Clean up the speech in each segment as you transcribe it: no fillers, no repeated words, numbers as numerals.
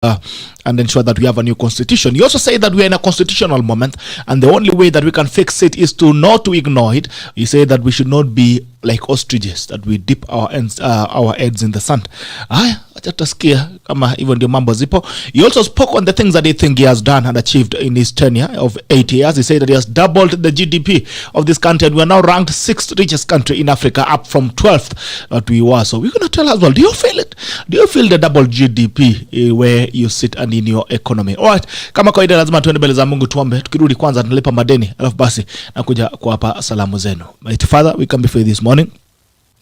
and ensure that we have a new constitution. You also say that we are in a constitutional moment, and the only way that we can fix it is to not to ignore it. You say that we should not be like ostriches, that we dip our heads in the sand. He also spoke on the things that he think he has done and achieved in his tenure of 8 years. He said that he has doubled the GDP of this country, and we are now ranked 6th richest country in Africa, up from 12th that we were. So we're going to tell as well, do you feel it? Do you feel the double GDP where you sit and in your economy? Alright, kama kawaida lazima tuende mbele za Mungu tuombe. Tukirudi kwanza tunalipa madeni, alafu basi nakuja kuwapa salamu zenu. Mighty Father, we come before you this morning.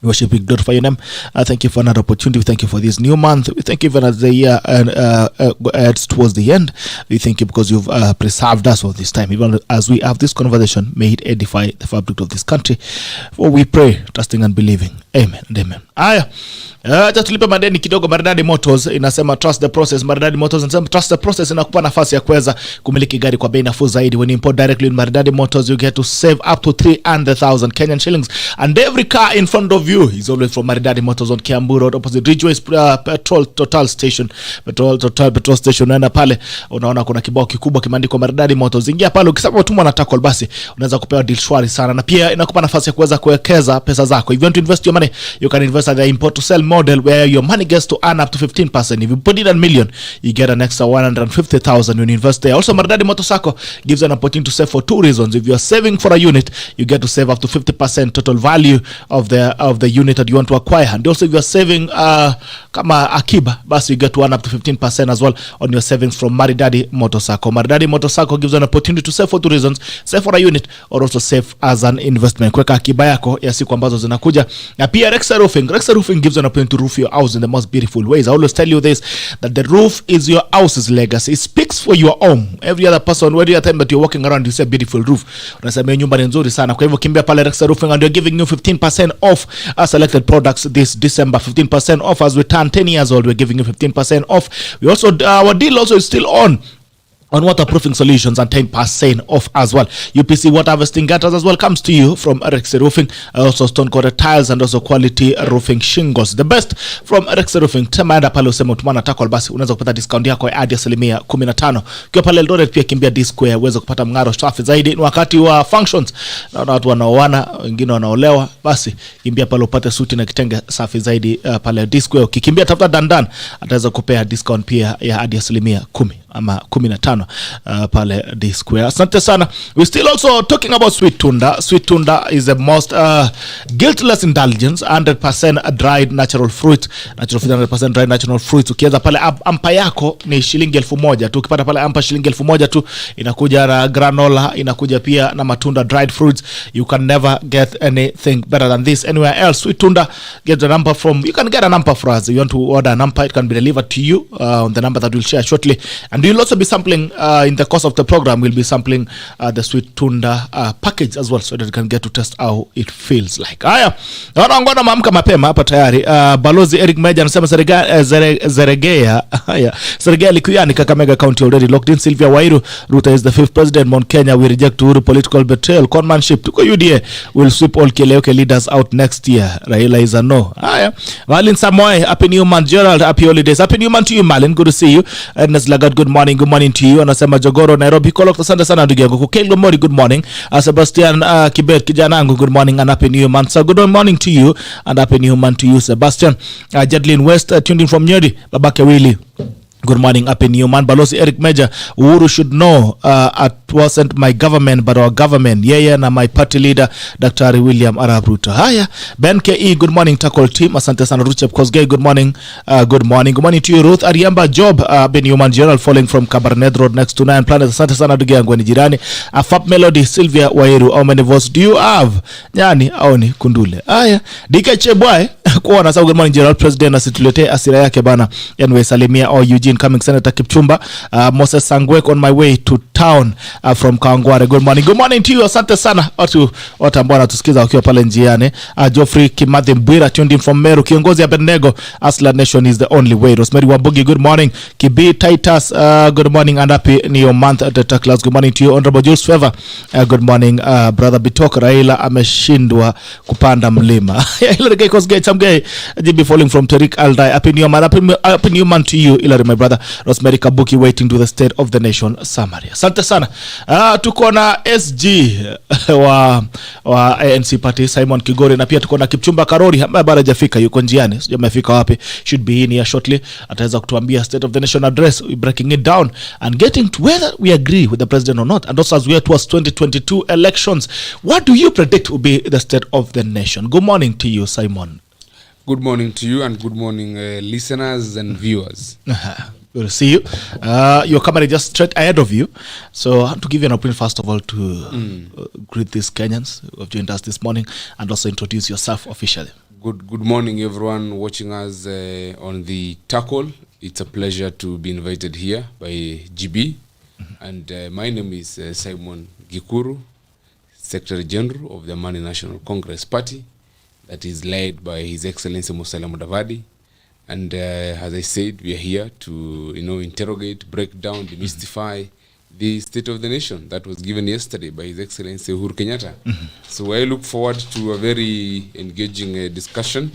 We worship you, glorify your name. Thank you for another opportunity. We thank you for this new month. We thank you even as the year adds towards the end. We thank you because you've preserved us all this time. Even as we have this conversation, may it edify the fabric of this country. For we pray, trusting and believing. Amen and amen. Acha tulipe madeni kidogo. Maridadi Motors inasema trust the process. Maridadi Motors inasema trust the process, inakupa nafasi ya kuweza kumiliki gari kwa bei nafuu zaidi. When you import directly in Maridadi Motors, you get to save up to 300,000 Kenyan shillings. And every car in front of you is always from Maridadi Motors on Kiambu Road, opposite Ridgeway's petrol station. Petrol station. Unaenda pale, unaona kuna kibao kikubwa kimeandikwa Maridadi Motors. Ingia pale, ukisema utumwa na tackle, basi unaweza kupewa deal shwari sana. Na pia inakupa nafasi ya kuweza kuwekeza pesa zako. If you want to invest your money, you can invest at the import to sell model, where your money gets to earn up to 15%. If you put in $1 million, you get an extra 150,000 when you invest there. Also, Maridadi Motorcycle gives an opportunity to save for two reasons. If you are saving for a unit, you get to save up to 50% total value of the unit that you want to acquire. And also, if you are saving kama akiba, basi you get to earn up to 15% as well on your savings from Maridadi Motorcycle. Maridadi Motorcycle gives an opportunity to save for two reasons: save for a unit or also save as an investment. Kweka akiba yako ya siku ambazo zinakuja. Na pia Rexa Roofing gives an opportunity to roof your house in the most beautiful ways. I always tell you this, that the roof is your house's legacy. It speaks for your home. Every other person, every other time that you're walking around, you say beautiful roof, unasema nyumba ni nzuri sana. Kwa hivyo kimbia pale Rexa Roofing, and they're giving you 15% off selected products this December. 15% off as we turn 10 years old. We're giving you 15% off. We also our deal also is still on waterproofing solutions, and 10% off as well. UPC water harvesting gutters as well comes to you from Rexa Roofing. Also stone coated tiles and also quality roofing shingles. The best from Rexa Roofing. Temaenda pale useme utumana tackle, basi unaweza kupata discount yako hadi 15%. Ukiwa pale Eldoret pia kimbia D-Square uweze kupata mng'aro safi zaidi. Ni wakati wa functions, na watu wanaoana, wengine wanaolewa, basi kimbia pale upate suti na kitenge safi zaidi pale D-Square. Ukikimbia tafuta Dandan, ataweza kupea discount pia ya hadi 10% ama 15 pale D-Square. Asante sana. We still also talking about Sweet Tunda. Sweet Tunda is the most guiltless indulgence, 100% dried natural fruit. 100% dried natural fruit. Ukianza pale ampa yako ni shilingi 1,000 tu. Ukipata pale ampa shilingi 1,000 tu, inakuja na granola, inakuja pia na matunda, dried fruits. You can never get anything better than this anywhere else. Sweet Tunda, get a number from, you can get a number for us. You want to order a number, it can be delivered to you on the number that we'll share shortly. And we'll also be sampling in the course of the program. We'll be sampling the Sweet Tunda package as well, so that you can get to test how it feels like. Haya, naona maamka mapema hapa tayari. Balozi Eric Meja anasema Zeregea Likuyani, Kakamega County already locked in. Sylvia Wairu, Ruto is the 5th president. Mount Kenya, we reject Uhuru political betrayal, conmanship. Tuko UDA will sweep all Keleoke leaders out next year. Raila is a no. Haya, Malin Samoy, happy new month. Gerald, happy holidays. Happy new month to you, Malin. Good to see you. Ernest Lagat, good morning to you. Anasema Jogoro Nairobi Kolok, asante sana ndugu yangu. Kukel Gomori, good morning. Sebastian Kibet kijana yangu, good morning and happy new month. So good morning to you and happy new month to you, Sebastian. Jedlin West tuned in from Nyeri. Babake Willie, good morning, happy new month. Balozi Eric Meja, Uhuru should know it wasn't my government but our government. Yeye na my party leader Dr. William Arap Ruto. Haya, Ben KE, good morning tackle team. Asante sana. Ruchep Kosgei, good morning. Good morning to you. Ruth Ariamba Job, Ben Human General falling from Cabernet Road next to 9 Planet. Asante sana ndugu yangu ni jirani. Fap Melody, Sylvia Wairu, how many votes do you have? Nyani aoni kundule. Haya, DK Chebwai kuona sawa, good morning General President, asitulete asira yake bana. Anyway, salimia au Eugene coming, Senator Kipchumba. Moses Sangwek on my way to town from Kangware. Good morning to you. Asante sana watu ambao wanatusikiza wakiwa pale njiani. Geoffrey Kimathi Mbwira tuned in from Meru. Kiongozi ya Benego, Asla Nation is the only way. Rosemary Wabugi, good morning. Kibi Titus, good morning and happy new month at the class. Good morning to you. Honorable Jules Favor, good morning. Brother Bitok, Raila ameshindwa kupanda mlima. Hilary Kosgei Chamgei, JB falling from Tarik Aldai. Happy new month to you, Hilary, my brother Rosemary Kabuki waiting to the State of the Nation summary. Asante sana. Tuko na SG wa ANC party Simon Kigori, na pia tuko na Kipchumba Karori ambaye bado hajafika, yuko njiani, sijui amefika wapi. Should be in here shortly. Ataweza kutuambia State of the Nation address, we breaking it down and getting to whether we agree with the president or not. And also as we are towards 2022 elections, what do you predict will be the State of the Nation? Good morning to you, Simon. Good morning to you, and good morning listeners and viewers. Good to see you. Your camera is just straight ahead of you. So I want to give you an opportunity first of all to greet these Kenyans who have joined us this morning and also introduce yourself officially. Good morning everyone watching us on the tackle. It's a pleasure to be invited here by GB. And my name is Simon GIKURU, Secretary General of the Mani National Congress Party, that is led by His Excellency Musalia Mudavadi. And as I said, we are here to interrogate, break down, demystify the State of the Nation that was given yesterday by His Excellency Kenyatta. So I look forward to a very engaging discussion,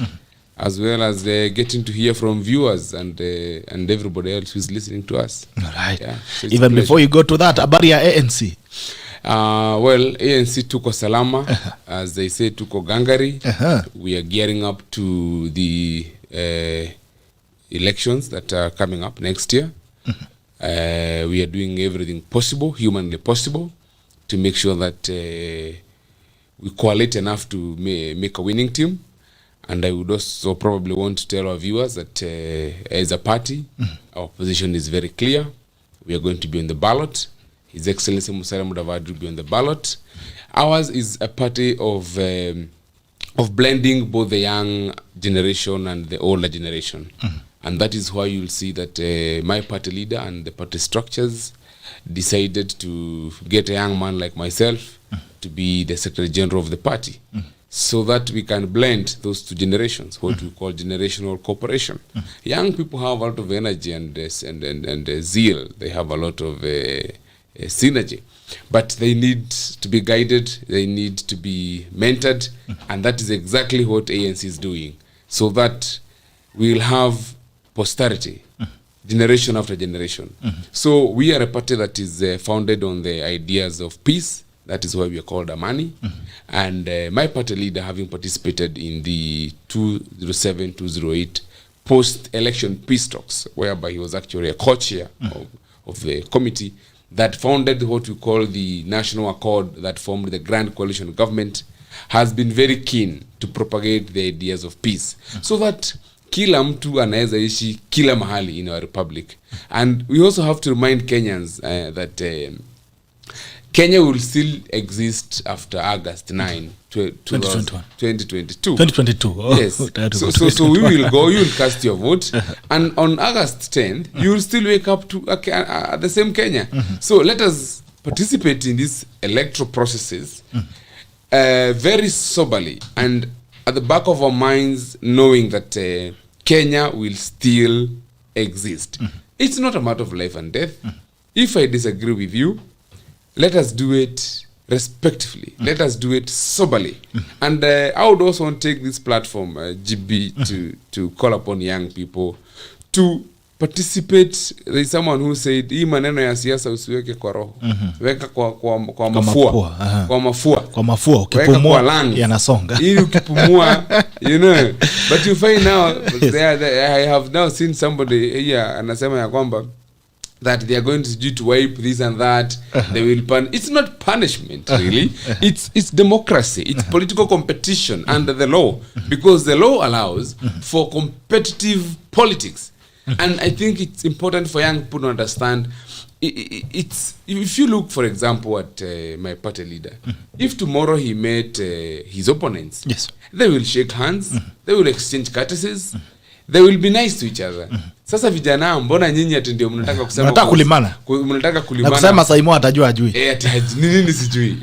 as well as getting to hear from viewers and everybody else who is listening to us. All right. Yeah, so even before you go to that, habari ya ANC. Well, ANC tuko salama, as they say, tuko gangari. We are gearing up to the elections that are coming up next year. We are doing everything possible, humanly possible, to make sure that we coalesce enough to make a winning team. And I would also probably want to tell our viewers that as a party, our position is very clear. We are going to be on the ballot. His Excellency Musalia Mudavadi will be on the ballot. Ours is a party of blending both the young generation and the older generation. And that is why you'll see that my party leader and the party structures decided to get a young man like myself to be the Secretary General of the party, so that we can blend those two generations, what we call generational cooperation. Young people have a lot of energy and zeal. They have a lot of synergy, but they need to be guided, they need to be mentored, and that is exactly what ANC is doing, so that we'll have posterity, generation after generation. So we are a party that is founded on the ideas of peace. That is why we are called Amani. And my party leader, having participated in the 2007-2008 post-election peace talks, whereby he was actually a co-chair of the committee that founded what we call the National Accord that formed the Grand Coalition Government, has been very keen to propagate the ideas of peace, so that kila mtu anaweza ishi kila mahali in our republic. And we also have to remind Kenyans that Kenya will still exist after August 9, 2022. 2022. Oh, yes. So we will go, you will cast your vote, and on August 10th, you will still wake up to the same Kenya. So let us participate in these electoral processes very soberly, and at the back of our minds, knowing that Kenya will still exist. It's not a matter of life and death. If I disagree with you, let us do it respectively. Let us do it soberly. And I would also want to take this platform, GB, to call upon young people to participate. There is someone who said, hii maneno ya siasa usiweke kwa roho. Weka kwa mafua. Kwa mafua. Kwa mafua, ukipumua yanasonga. Ili ukipumua, But you find now, I have now seen somebody here, anasema ya kwamba, that they are going to do to wipe this and that. They will it's not punishment, really. It's democracy. It's political competition under the law, because the law allows for competitive politics. And I think it's important for young people to understand. It's if you look, for example, at my party leader, if tomorrow he met his opponents, yes, they will shake hands, they will exchange courtesies, they will be nice to each other. Sasa vijana, mbona nyinyi ati ndio mnataka kusema kulimana? Mnataka kulimana. Na kusema Saimo atajua ajui. Nini sijui.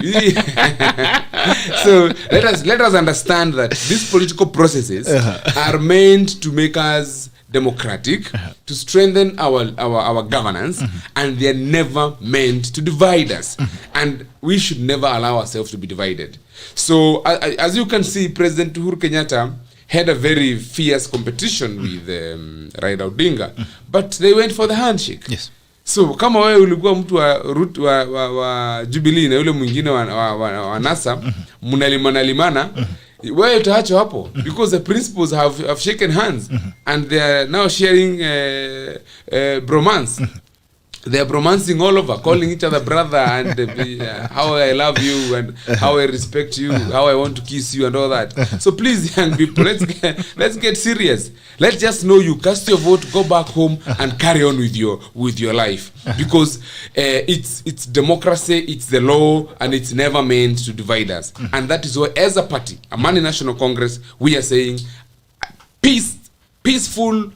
So let us understand that these political processes are meant to make us democratic, to strengthen our governance, and they are never meant to divide us. And we should never allow ourselves to be divided. So as you can see, President Kenyatta had a very fierce competition with Raila Odinga, but they went for the handshake. Yes. So kama wewe ulikuwa mtu wa Jubilee na yule mwingine wa NASA, mnalimana wewe utaacha hapo, because the principals have shaken hands and they are now sharing bromance. They are bromancing all over, calling each other brother and how I love you and how I respect you, how I want to kiss you and all that. So please, young people, let's get serious. Let's just know you cast your vote, go back home and carry on with your life, because it's democracy, it's the law, and it's never meant to divide us. And that is why, as a party, Amani National Congress, we are saying peaceful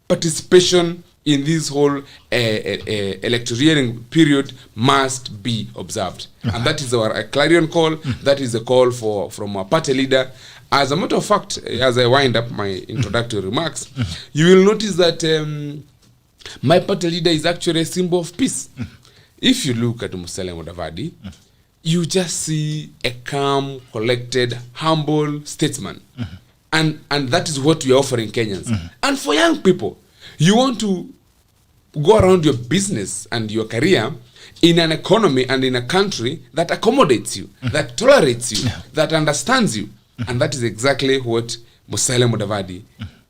participation in this whole electioneering period must be observed. And that is our clarion call. That is a call from our party leader. As a matter of fact, as I wind up my introductory remarks, you will notice that my party leader is actually a symbol of peace. If you look at Musalia Mudavadi, you just see a calm, collected, humble statesman. And that is what we are offering Kenyans. And for young people, you want to go around your business and your career in an economy and in a country that accommodates you, that tolerates you, that understands you. And that is exactly what Musalia Mudavadi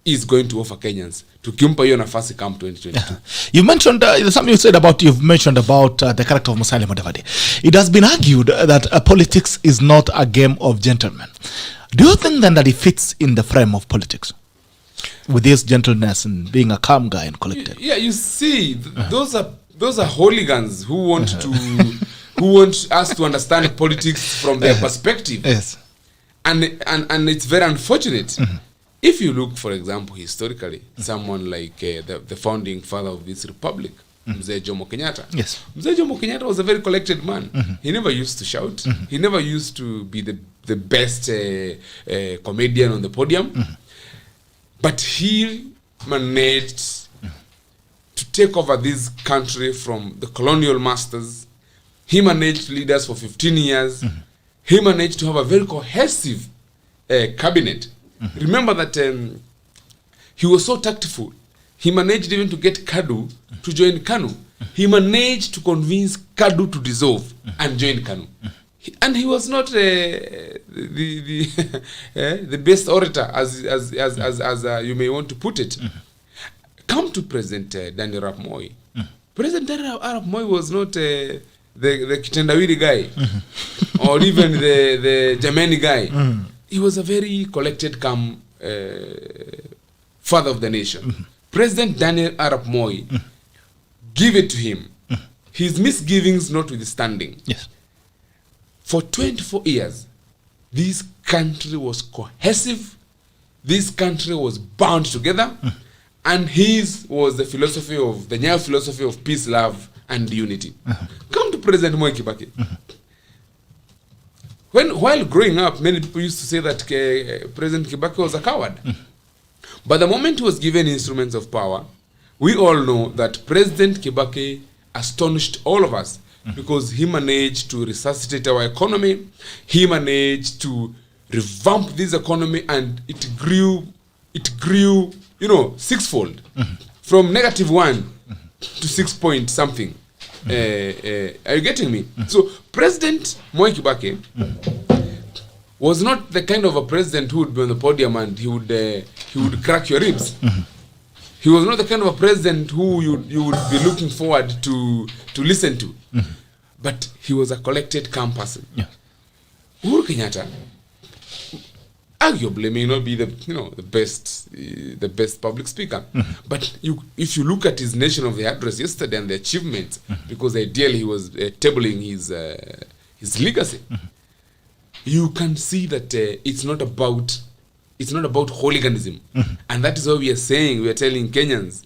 is going to offer Kenyans to kimpa hiyo nafasi come 2022. You mentioned something you've mentioned about the character of Musalia Mudavadi. It has been argued that politics is not a game of gentlemen. Do you think then that he fits in the frame of politics, with his gentleness and being a calm guy and collected? Yeah, you see, those are hooligans who want us to understand politics from their perspective. Yes. And it's very unfortunate. If you look, for example, historically, someone like the founding father of this republic, Mzee Jomo Kenyatta. Yes. Mzee Jomo Kenyatta was a very collected man. He never used to shout. He never used to be the best comedian on the podium. But he managed to take over this country from the colonial masters. He managed to lead us for 15 years. He managed to have a very cohesive cabinet. Remember that he was so tactful. He managed even to get KADU to join KANU. He managed to convince KADU to dissolve and join KANU. And he was not the best orator, as you may want to put it. Come to President Daniel Arap Moi. President Daniel Arap Moi was not the Kitendawili guy or even the Jameni guy. He was a very collected, calm father of the nation. President Daniel Arap Moi, give it to him. His misgivings notwithstanding. Yes. For 24 years, this country was cohesive. This country was bound together. And his was the philosophy of, the Nyayo philosophy of peace, love, and unity. Come to President Mwai Kibaki. While growing up, many people used to say that President Kibaki was a coward. But the moment he was given instruments of power, we all know that President Kibaki astonished all of us. Because he managed to resuscitate our economy, he managed to revamp this economy, and it grew, sixfold, from -1 to 6 point something. Are you getting me? So President Mwai Kibaki was not the kind of a president who would be on the podium and he would crack your ribs. He was not the kind of a president who you would be looking forward to listen to. But he was a collected, calm person. Yeah. Uhuru Kenyatta arguably may not be the best public speaker. But if you look at his Nation of the Address yesterday and the achievements, because ideally he was tabling his legacy, you can see that it's not about hooliganism. And that is what we are telling Kenyans,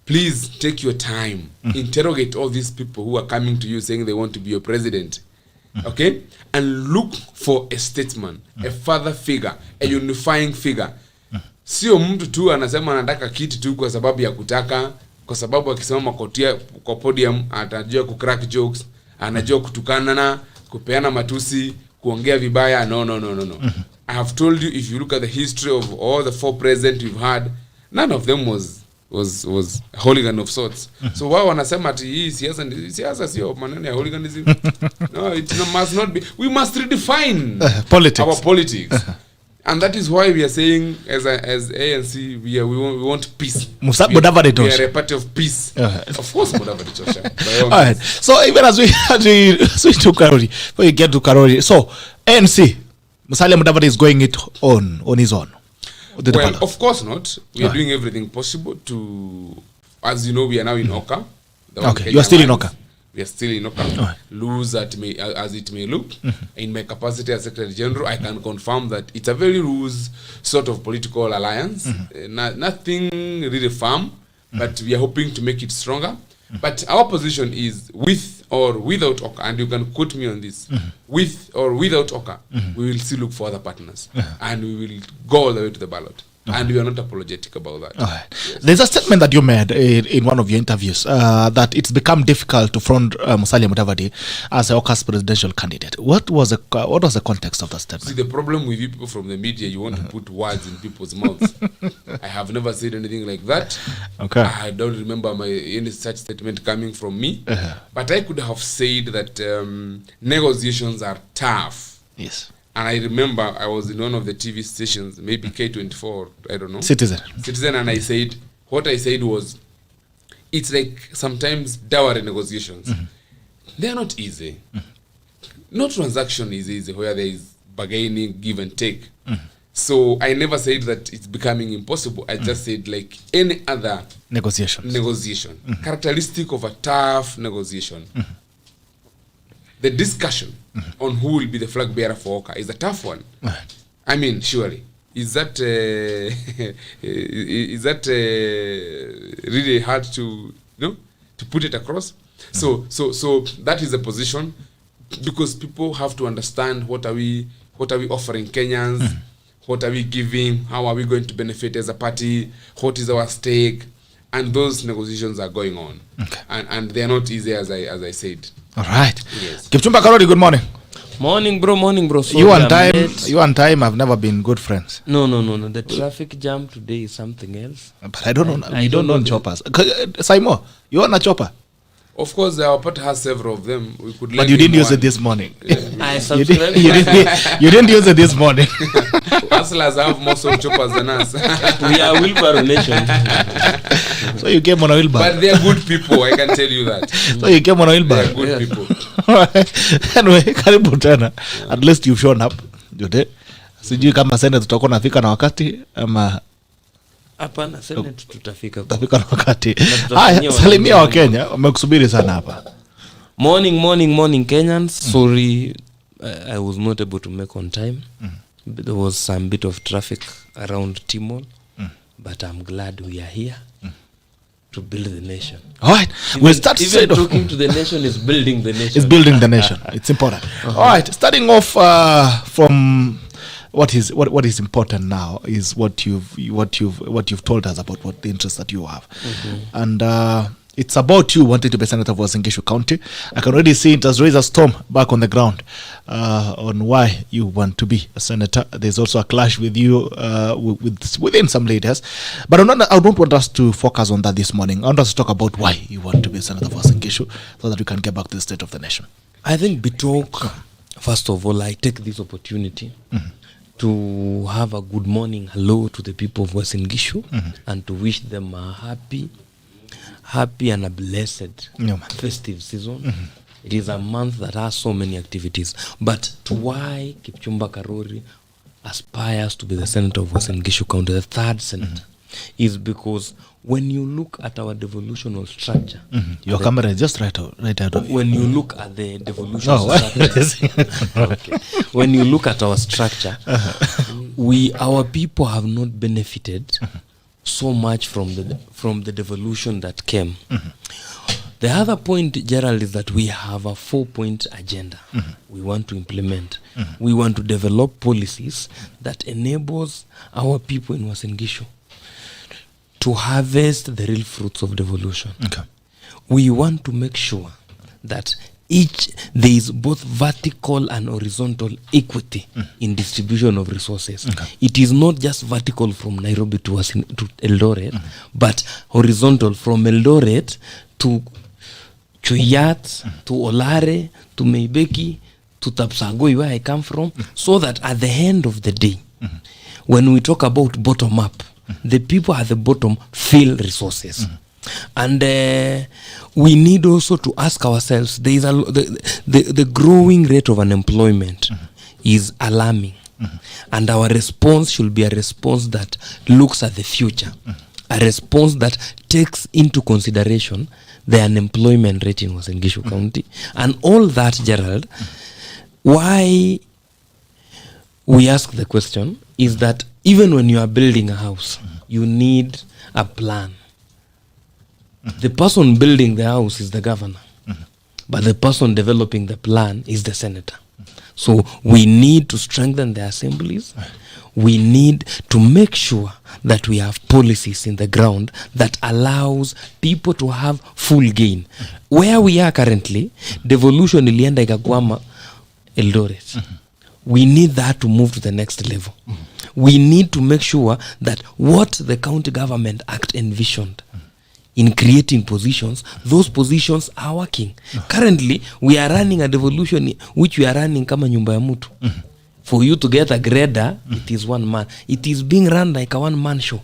please take your time, interrogate all these people who are coming to you saying they want to be your president, okay? And look for a statesman, a father figure, a unifying figure. Sio mtu tu anasema anataka kiti tu kwa sababu ya kutaka, kwa sababu akisimama kwa podium atajua kucrack jokes, anajua kutukana na kupeana matusi, kuongea vibaya. No. I have told you, if you look at the history of all the 4 presidents we've had, none of them was a hooligan of sorts. So wao wanasema ati hii siasa sio maneno ya hooliganism. No, it must not be. We must redefine our politics. And that is why we are saying as ANC we want peace. We are a party of peace. Of course Mudavadi Tosha. All right. So even as we switch to Karori, before you get to Karori, so ANC Musalia Mudavadi is going it on his own. Well, of course not. We are doing everything possible to, as you know, we are now in Oka. Okay, you are still in Oka. We are still in Oka. Lose as it may look. In my capacity as Secretary General, I can confirm that it's a very loose sort of political alliance. Nothing really firm, but we are hoping to make it stronger. But our position is with or without Oka, and you can quote me on this. With or without Oka, we will still look for other partners, and we will go all the way to the ballot. And we are not apologetic about that. Yes. There's a statement that you made in one of your interviews that it's become difficult to front Musalia Mudavadi as Oka's presidential candidate. What was the context of that statement? See, the problem with you people from the media, you want to put words in people's mouths. I have never said anything like that. Okay. I don't remember any such statement coming from me. But I could have said that negotiations are tough. Yes. And I remember I was in one of the TV stations, maybe K24, I don't know. Citizen, and what I said was, it's like sometimes dowry negotiations. They are not easy. No transaction is easy where there is bargaining, give and take. So I never said that it's becoming impossible. I just said like any other negotiation. Characteristic of a tough negotiation. The discussion on who will be the flag bearer for Oka is a tough one. I mean, surely. Is that really hard to put it across? So that is the position, because people have to understand what are we offering Kenyans, what are we giving, how are we going to benefit as a party, what is our stake, and those negotiations are going on. And they are not easy, as I said. All right. Yes. KIPCHUMBA Karori, good morning. Morning, bro. So you and time have never been good friends. No. The traffic jam today is something else. But I don't know. I don't know choppers. Saimo, you own a chopper? Of course, our party has several of them. We could. But you didn't use it this morning. I subscribe. You didn't use it this morning. Hustlers have more choppers than us. We are wheelbarrow nation. So you came on a wheelbarrow. But they are good people, I can tell you that. So you came on a wheelbarrow. They are good people. Anyway, karibu tena. At least you've shown up. Jote. Sijui kama Senate tutakuwa nafika na wakati ama hapana. Senate tutafika na wakati. Haya, salimia wa Kenya, wamekusubiri sana hapa. Morning Kenyans. Sorry, I was not able to make on time. There was some bit of traffic around Timol, but I'm glad we are here to build the nation. All right, we'll start even talking to the nation is building the nation. It's building the nation. It's important. All right, starting off from what is important now is what you've told us about what the interests that you have, and it's about you wanting to be senator of Uasin Gishu County. I can already see it has raised a storm back on the ground on why you want to be a senator. There's also a clash with you within some leaders, but I don't want us to focus on that this morning. I want us to talk about why you want to be a senator of Uasin Gishu, so that we can get back to the state of the nation. I think Bitok, first of all, I take this opportunity to have a good morning hello to the people of Uasin Gishu and to wish them a happy and a blessed festive season. It is a month that has so many activities. But to why KIPCHUMBA Karori aspires to be the senator of Uasin Gishu County, the third senator, is because when you look at our devolutional structure, your camera is just right out of you. When you look at the devolutional structure, when you look at our structure, our people have not benefited so much from the devolution that came. The other point, Gerald, is that we have a 4-point agenda we want to implement. We want to develop policies that enables our people in Uasin Gishu to harvest the real fruits of devolution. We want to make sure that there is both vertical and horizontal equity in distribution of resources. It is not just vertical from Nairobi to Eldoret, but horizontal from Eldoret to Chuyat, to Olare, to Meibeki, to Tapsagoi, where I come from, so that at the end of the day, when we talk about bottom up, the people at the bottom feel resources. And we need also to ask ourselves, there is the growing rate of unemployment is alarming. And our response should be a response that looks at the future, a response that takes into consideration the unemployment rate in Uasin Gishu County. And all that, Gerald, why we ask the question is that even when you are building a house, you need a plan. The person building the house is the governor, but the person developing the plan is the senator. So we need to strengthen the assemblies. We need to make sure that we have policies in the ground that allows people to have full gain. Where we are currently, devolution ilienda ikakwama Eldoret. We need that to move to the next level. We need to make sure that what the County Government Act envisioned in creating positions, those positions are working. Currently, we are running a devolution which we are running kama nyumba ya mtu. For you to get a grader, it is one man. It is being run like a one-man show.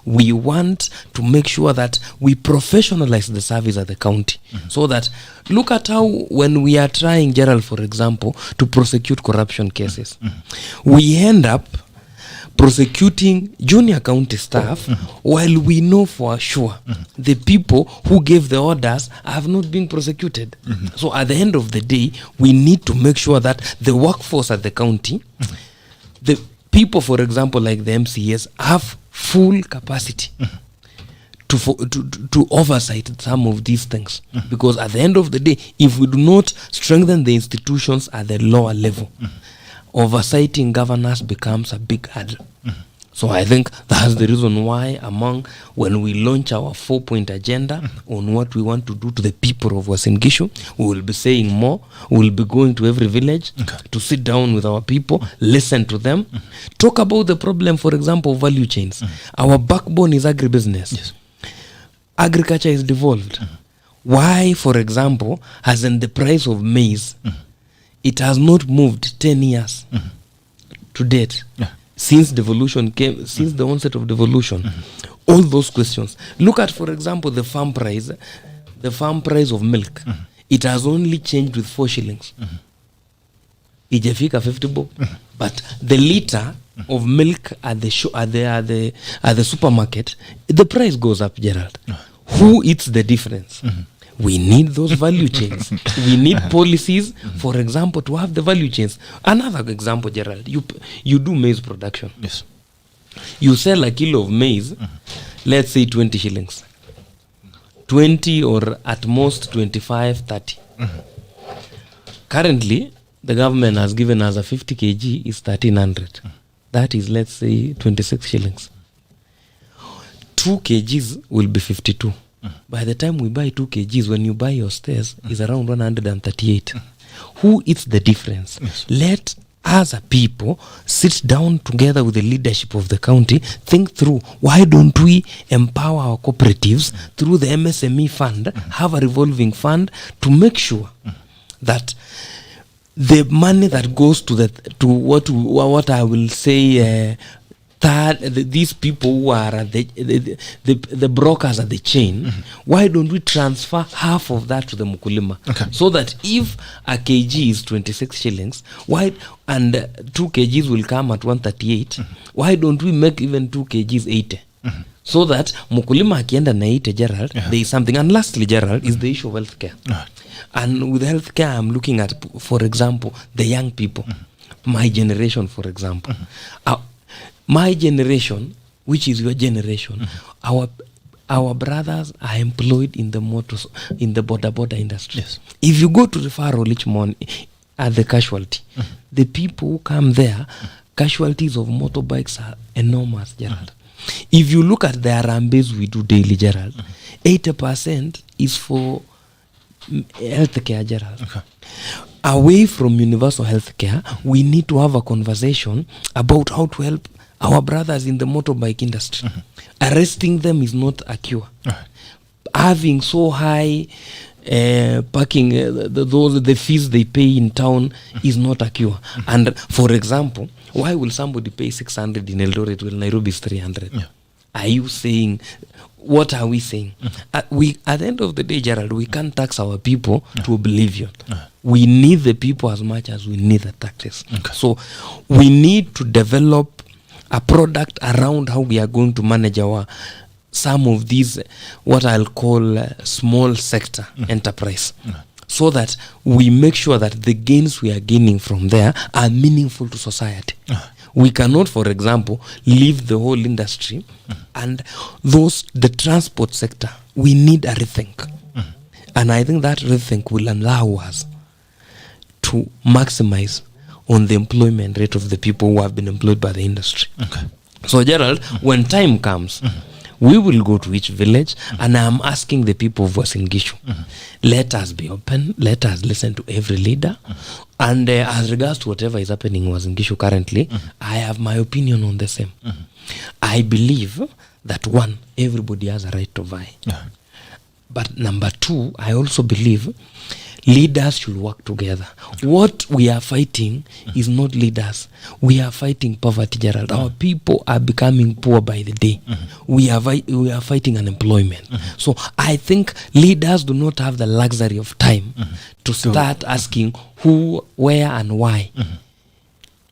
We want to make sure that we professionalize the service at the county. So that, look at how when we are trying, Gerald, for example, to prosecute corruption cases, we end up prosecuting junior county staff while we know for sure the people who gave the orders have not been prosecuted. So at the end of the day, we need to make sure that the workforce at the county, the people, for example, like the MCAs, have full capacity to oversight some of these things. Because at the end of the day, if we do not strengthen the institutions at the lower level, oversighting governors becomes a big hurdle. So I think that's the reason why when we launch our 4-point agenda on what we want to do to the people of Uasin Gishu, we will be saying more. We will be going to every village to sit down with our people, listen to them, talk about the problem, for example, value chains. Our backbone is agribusiness. Yes. Agriculture is devolved. Why, for example, hasn't the price of maize it has not moved 10 years to date since devolution came, since the onset of devolution? All those questions. Look at, for example, the farm price of milk. It has only changed with 4 shillings. Ijafika 50 bob. But the liter of milk at the supermarket, the price goes up, Gerald. Who eats the difference? We need those value chains. We need policies, for example, to have the value chains. Another example, Gerald, you do maize production. Yes. You sell a kilo of maize, let's say 20 shillings. 20 or at most 25, 30. Currently, the government has given us a 50 kg is 1,300. That is, let's say, 26 shillings. 2 kgs will be 52. By the time we buy 2 kgs, when you buy your stairs, is around 138. Who eats the difference? Yes. Let us, a people, sit down together with the leadership of the county, think through, why don't we empower our cooperatives through the MSME fund, have a revolving fund to make sure that the money that goes to what I will say these people who are at the brokers at the chain, why don't we transfer half of that to the Mukulima? So that if a kg is 26 shillings, and 2 kgs will come at 138, why don't we make even 2 kgs 80? So that Mukulima akienda na 80, Gerald, there is something. And lastly, Gerald, is the issue of healthcare. And with healthcare, I'm looking at, for example, the young people. My generation, for example. My generation, which is your generation, our brothers are employed in the border industry. Yes. If you go to the referral each morning at the casualty, the people who come there, casualties of motorbikes are enormous, Gerald. If you look at the Arambes we do daily, Gerald, 80% is for healthcare, Gerald. Okay. Away from universal healthcare, we need to have a conversation about how to help our brothers in the motorbike industry. Arresting them is not a cure. Having so high parking, the fees they pay in town is not a cure. And for example, why will somebody pay 600 in Eldoret when Nairobi is 300? Yeah. Are you saying, what are we saying? At the end of the day, Gerald, we can't tax our people to oblivion. We need the people as much as we need the taxes. Okay. So we need to develop a product around how we are going to manage some of these, what I'll call small sector enterprise. So that we make sure that the gains we are gaining from there are meaningful to society. We cannot, for example, leave the whole industry and the transport sector. We need a rethink. And I think that rethink will allow us to maximize on the employment rate of the people who have been employed by the industry. Okay. So, Gerald, when time comes, we will go to each village, and I am asking the people of Uasin Gishu, let us be open, let us listen to every leader. And as regards to whatever is happening in Uasin Gishu currently, I have my opinion on the same. I believe that, one, everybody has a right to vie. But number two, I also believe leaders should work together. What we are fighting is not leaders. We are fighting poverty, Gerald. Our people are becoming poor by the day. We are fighting unemployment. So I think leaders do not have the luxury of time to start asking who, where, and why.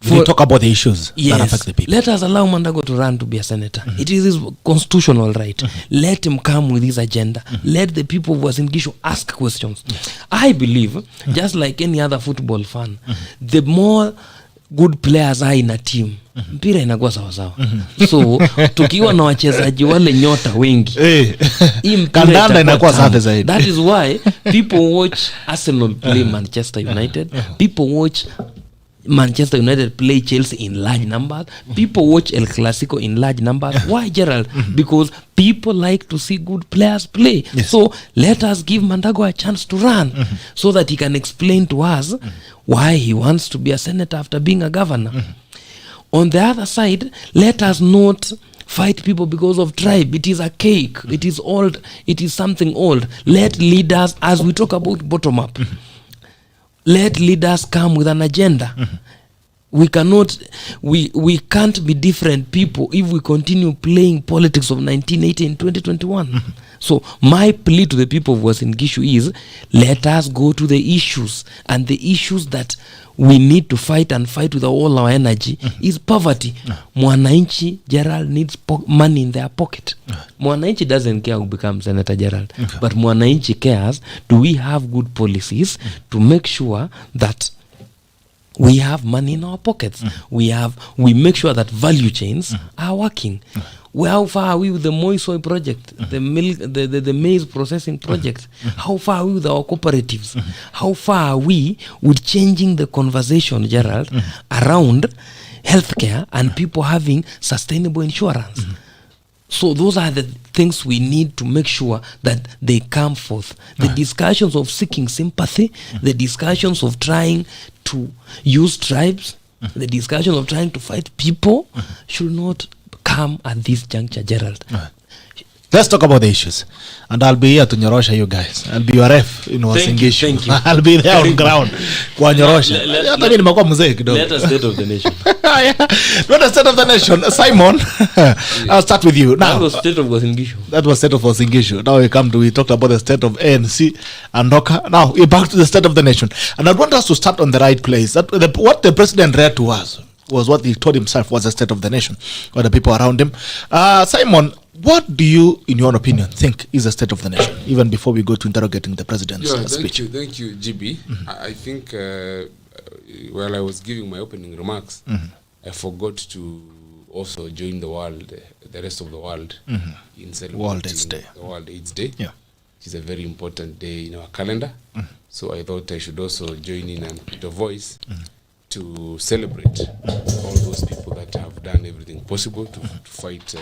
We talk about the issues that affect the people. Let us allow Mandago to run to be a senator. It is his constitutional right. Let him come with his agenda. Let the people of Uasin Gishu ask questions. I believe, just like any other football fan, the more good players are in a team, mpira inakuwa sawa sawa. So tukiwa na wachezaji wale nyota wengi, kandanda inakuwa safi zaidi. That is why people watch Arsenal play Manchester United. People watch Manchester United play Chelsea in large numbers. People watch El Clasico in large numbers. Why, Gerald? Because people like to see good players play. So let us give Mandago a chance to run so that he can explain to us why he wants to be a senator after being a governor. On the other side, let us not fight people because of tribe. It is a cake. It is old. It is something old. Let leaders, as we talk about bottom up, let leaders come with an agenda. We can't be different people if we continue playing politics of 1980 and 2021. So my plea to the people of Uasin Gishu is, let us go to the issues, and the issues that we need to fight and fight with all our energy is poverty. Mwananchi, Gerald, needs money in their pocket. Mwananchi doesn't care who becomes Senator, Gerald, but Mwananchi cares, do we have good policies to make sure that we have money in our pockets? We make sure that value chains are working. How far are we with the Moi Soy project, the milk, the maize processing project? How far are we with our cooperatives? How far are we with changing the conversation, Gerald, around healthcare and people having sustainable insurance? So those are the things we need to make sure that they come forth. The discussions of seeking sympathy, the discussions of trying to use tribes, the discussion of trying to fight people should not come at this juncture, Gerald. Let's talk about the issues. And I'll be here to nyorosha you guys. I'll be your ref in Uasin Gishu. Thank you. I'll be there on ground. Kwa nyorosha. Hata mimi nimekuwa mzee kidogo. Let us state of the nation. Let us state of the nation. Simon, I'll start with you. Now, that was state of Uasin Gishu. That was state of Uasin Gishu. Now we talked about the state of ANC and Doka. Now we're back to the state of the nation. And I want us to start on the right place. What the president read to us was what he told himself was the state of the nation, or the people around him. Simon, what do you, in your opinion, think is the state of the nation, even before we go to interrogating the president's speech? Thank you, GB. I think while I was giving my opening remarks, I forgot to also join the rest of the world in celebrating World AIDS Day. The World AIDS Day. Yeah. Which is a very important day in our calendar. So I thought I should also join in and put a voice to celebrate all those people that have done everything possible to fight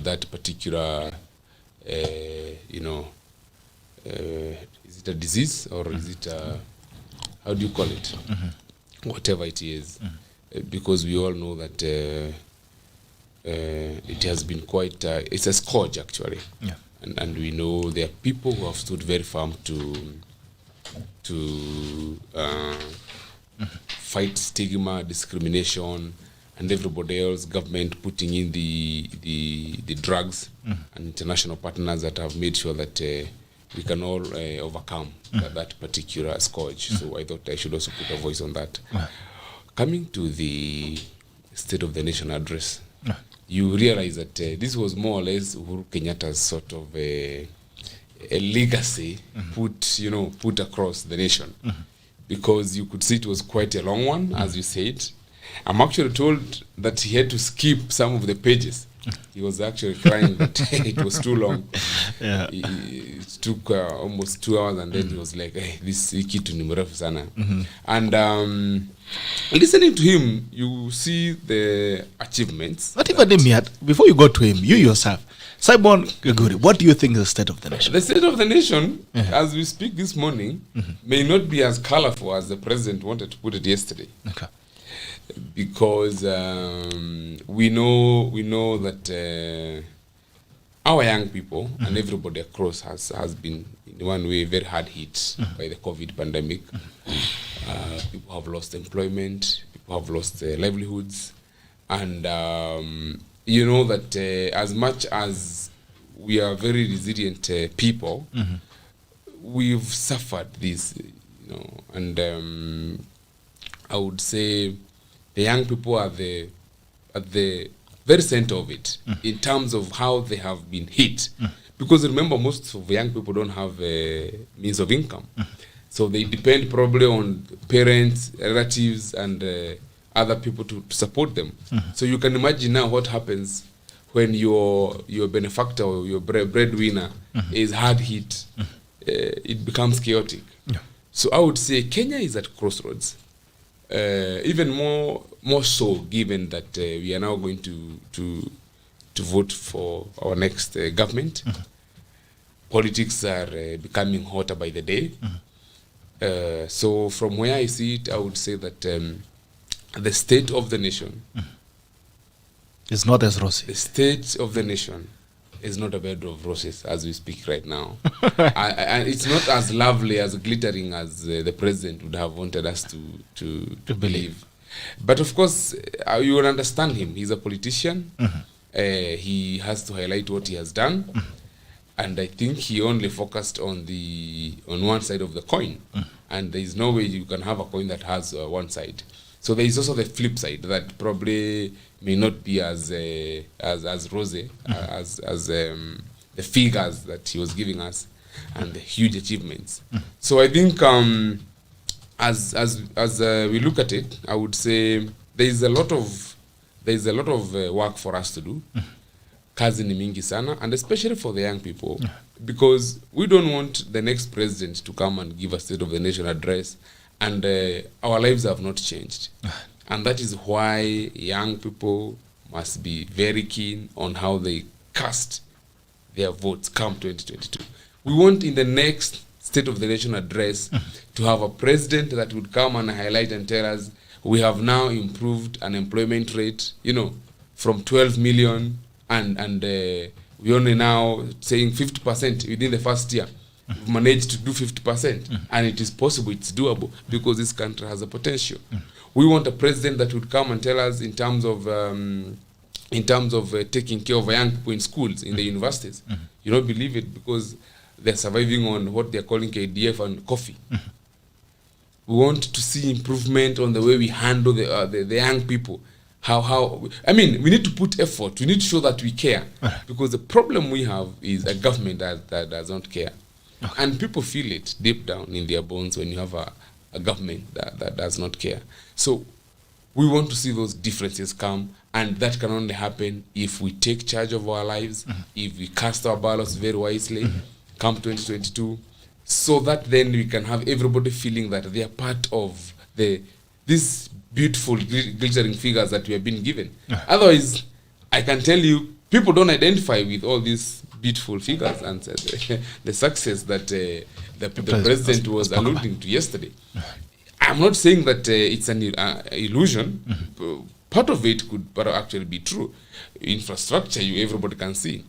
that particular is it a disease or is it a, how do you call it? Whatever it is, because we all know that it has been quite, it's a scourge actually. Yeah. And we know there are people who have stood very firm to fight stigma, discrimination, and everybody else, government putting in the drugs and international partners that have made sure that we can all overcome that particular scourge. So I thought I should also put a voice on that. Coming to the State of the Nation address, you realize that this was more or less Uhuru Kenyatta's sort of a legacy put across the nation, because you could see it was quite a long one, as you said. I'm actually told that he had to skip some of the pages. He was actually crying that it was too long. Yeah. It took almost 2 hours, and then he was like, hey, this kitu ni mrefu sana. And listening to him, you see the achievements. Not even him yet. Before you go to him, you yourself, Simon GIKURU, what do you think is the state of the nation? The state of the nation, as we speak this morning, may not be as colorful as the president wanted to put it yesterday. Okay. Because we know that our young people and everybody across has been in one way very hard hit by the COVID pandemic. People have lost employment, people have lost their livelihoods, and you know that as much as we are very resilient people, we've suffered this, and I would say the young people are at the very center of it in terms of how they have been hit. Because remember, most of the young people don't have means of income. So they depend probably on parents, relatives, and other people to support them. So you can imagine now what happens when your benefactor or your breadwinner is hard hit. It becomes chaotic. Yeah. So I would say Kenya is at crossroads. Even more so, given that we are now going to vote for our next government. Politics are becoming hotter by the day. So from where I see it, I would say that the state of the nation It's not as rosy. the state of the nation is not a bed of roses as we speak right now. And it's not as lovely, as glittering as the president would have wanted us to believe. But of course, you will understand him. He's a politician. He has to highlight what he has done. And I think he only focused on one side of the coin. And there is no way you can have a coin that has one side. So there is also the flip side that probably may not be as rosy as the figures that he was giving us and the huge achievements. So I think as we look at it, I would say there is a lot of work for us to do. Kazi ni mingi sana, and especially for the young people, because we don't want the next president to come and give a State of the Nation address and our lives have not changed. And that is why young people must be very keen on how they cast their votes come 2022. We want in the next State of the Nation address to have a president that would come and highlight and tell us we have now improved unemployment rate, from 12 million and we only now saying 50% within the first year. We've managed to do 50%, and it is possible, it's doable, because this country has a potential. We want a president that would come and tell us in terms of taking care of young people in schools, in the universities. You don't believe it, because they're surviving on what they're calling KDF and coffee. We want to see improvement on the way we handle the young people. We need to put effort. We need to show that we care, because the problem we have is a government that does not care. Okay. And people feel it deep down in their bones when you have a government that does not care. So we want to see those differences come, and that can only happen if we take charge of our lives, if we cast our ballots very wisely, come 2022, so that then we can have everybody feeling that they are part of this beautiful glittering figures that we have been given. Otherwise, I can tell you, people don't identify with all these beautiful figures and the success that the president was alluding to yesterday. I'm not saying that it's an illusion. Part of it could actually be true. Infrastructure, everybody can see.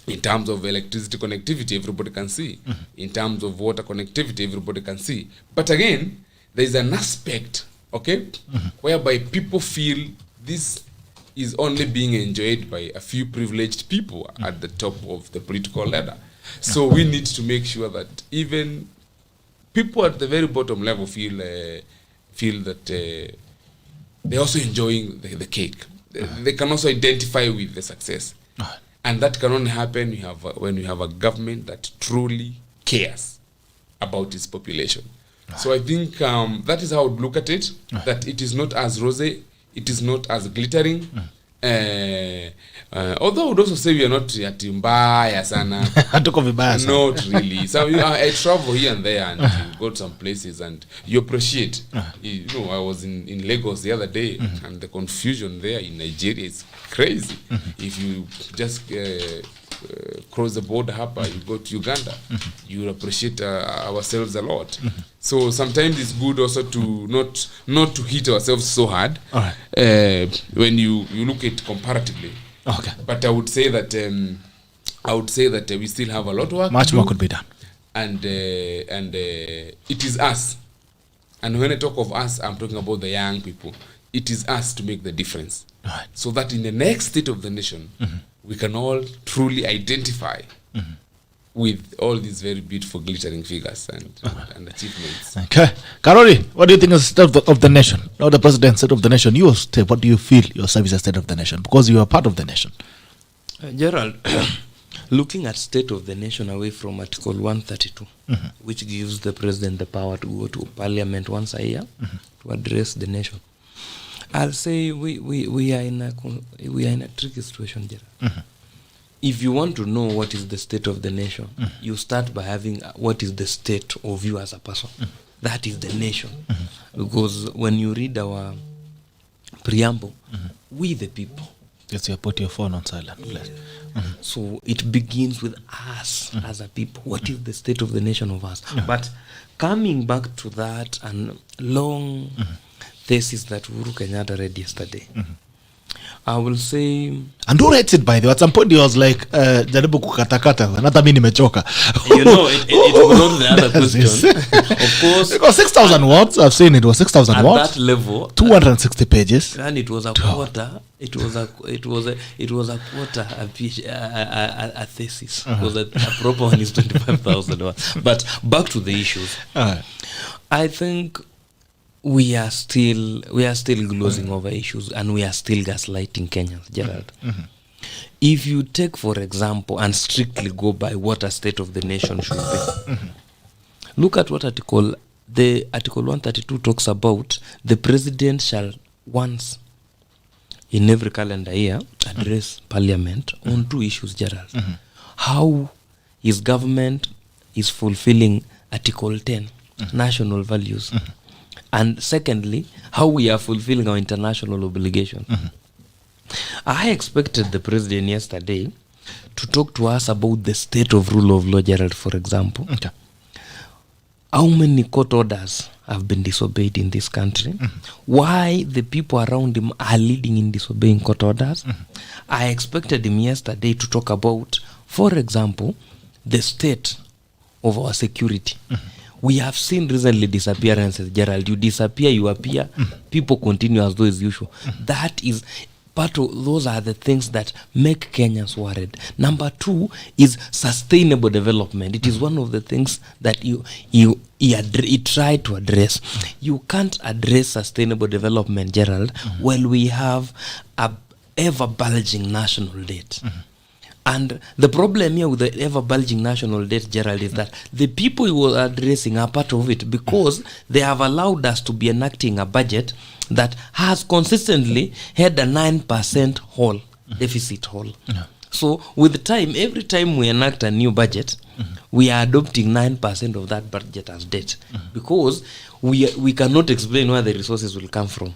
In terms of electricity connectivity, everybody can see. In terms of water connectivity, everybody can see. But again, there is an aspect, okay, whereby people feel this is only being enjoyed by a few privileged people at the top of the political ladder. So we need to make sure that even people at the very bottom level feel that they're also enjoying the cake. They can also identify with the success. And that can only happen when you have a government that truly cares about its population. So I think that is how I would look at it, that it is not as rosy, it is not as glittering. Although I would also say we are not at mbaya sana. Not really. So I travel here and there and you go to some places and you appreciate. You know, I was in Lagos the other day and the confusion there in Nigeria is crazy. If you just cross the border hapa, you go to Uganda, you appreciate ourselves a lot. So sometimes it's good also to not to hit ourselves so hard when you look at comparatively. Okay. But I would say that we still have a lot of work. Much more could be done. And it is us. And when I talk of us, I'm talking about the young people. It is us to make the difference. Right. So that in the next state of the nation, we can all truly identify with all these very beautiful glittering figures and achievements. Okay. Karori, what do you think is the state of the nation? Not the president, state of the nation. You state, what do you feel your service is state of the nation? Because you are part of the nation. Gerald, looking at state of the nation away from Article 132, which gives the president the power to go to parliament once a year to address the nation, I'll say we are in a tricky situation, Gerald. If you want to know what is the state of the nation, you start by having what is the state of you as a person. That is the nation. Because when you read our preamble, we the people. Yes, you put your phone on silent, please. So it begins with us as a people. What is the state of the nation of us? But coming back to that and long thesis that Uhuru Kenyatta read yesterday, I will say... And who writes it, by the way? At some point he was like, jaribu kukatakata, anata mimi nimechoka. You know, it was on the other question. Of course. It was 6,000 words. I've seen it was 6,000 words. At that level. 260 pages. And it was a quarter. It was a quarter, a thesis. It was a proper one is 25,000 words. But back to the issues. I think we are still glozing over issues and we are still gaslighting Kenyans, Gerald. If you take, for example, and strictly go by what a state of the nation should be, look at what Article 132 talks about. The president shall once in every calendar year address parliament on two issues, Gerald. How his government is fulfilling Article 10, national values. And secondly, how we are fulfilling our international obligations. I expected the president yesterday to talk to us about the state of rule of law, Gerald, for example. How many court orders have been disobeyed in this country? Why the people around him are leading in disobeying court orders? I expected him yesterday to talk about, for example, the state of our security. We have seen recently disappearances, Gerald. You disappear, you appear, people continue as though as usual. That is part of, those are the things that make Kenyans worried. Number two is sustainable development. It is one of the things that you try to address. You can't address sustainable development, Gerald, when we have a ever-bulging national debt. And the problem here with the ever-bulging national debt, Gerald, is that the people you were addressing are part of it because they have allowed us to be enacting a budget that has consistently had a 9% hole, deficit hole. So with time, every time we enact a new budget, we are adopting 9% of that budget as debt because we cannot explain where the resources will come from.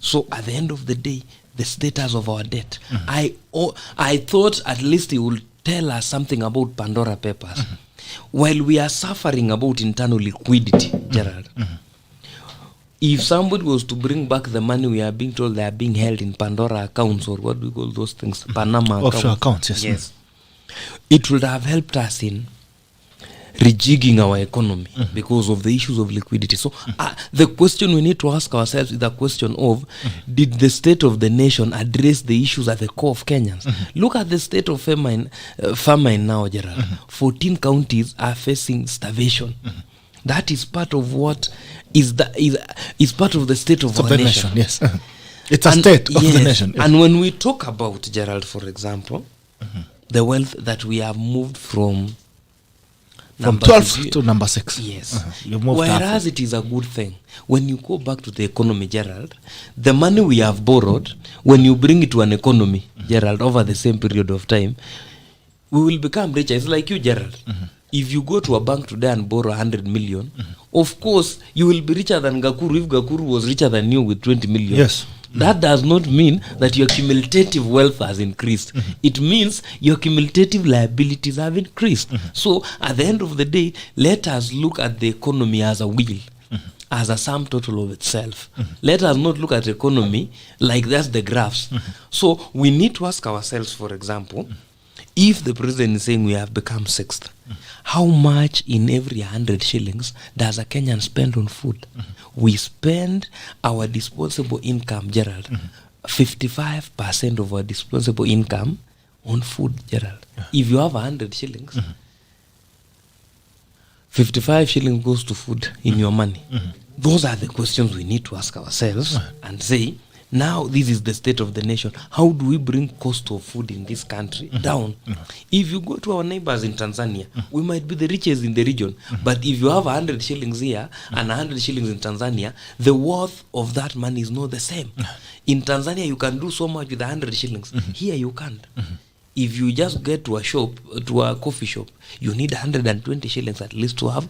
So at the end of the day, the status of our debt. I thought at least he would tell us something about Pandora Papers. while we are suffering about internal liquidity, Gerald, if somebody was to bring back the money we are being told they are being held in Pandora accounts, or what do we call those things? Panama Offshore accounts, yes. Yes. It would have helped us in rejigging our economy because of the issues of liquidity. So the question we need to ask ourselves is the question of, did the state of the nation address the issues at the core of Kenyans? Look at the state of famine now, Gerald. 14 counties are facing starvation. That is part of what is part of the state of our nation. Yes. It's a state of the nation. Yes. And when we talk about, Gerald, for example, the wealth that we have moved from 12 to number 6. Yes. Whereas it is a good thing. When you go back to the economy, Gerald, the money we have borrowed, when you bring it to an economy, Gerald, over the same period of time, we will become richer. It's like you, Gerald. If you go to a bank today and borrow 100 million, of course, you will be richer than GIKURU if GIKURU was richer than you with 20 million. Yes. That does not mean that your cumulative wealth has increased. It means your cumulative liabilities have increased. So at the end of the day, let us look at the economy as a wheel, as a sum total of itself. Let us not look at the economy like that's the graphs. So we need to ask ourselves, for example, if the president is saying we have become 6th, how much in every 100 shillings does a Kenyan spend on food? We spend our disposable income, Gerald, 55% of our disposable income on food, Gerald. If you have 100 shillings, 55 shillings goes to food in your money. Those are the questions we need to ask ourselves and say, now this is the state of the nation. How do we bring cost of food in this country down? If you go to our neighbors in Tanzania, we might be the richest in the region. But if you have 100 shillings here and 100 shillings in Tanzania, the worth of that money is not the same. In Tanzania, you can do so much with 100 shillings. Here you can't. If you just get to a shop, to a coffee shop, you need 120 shillings at least to have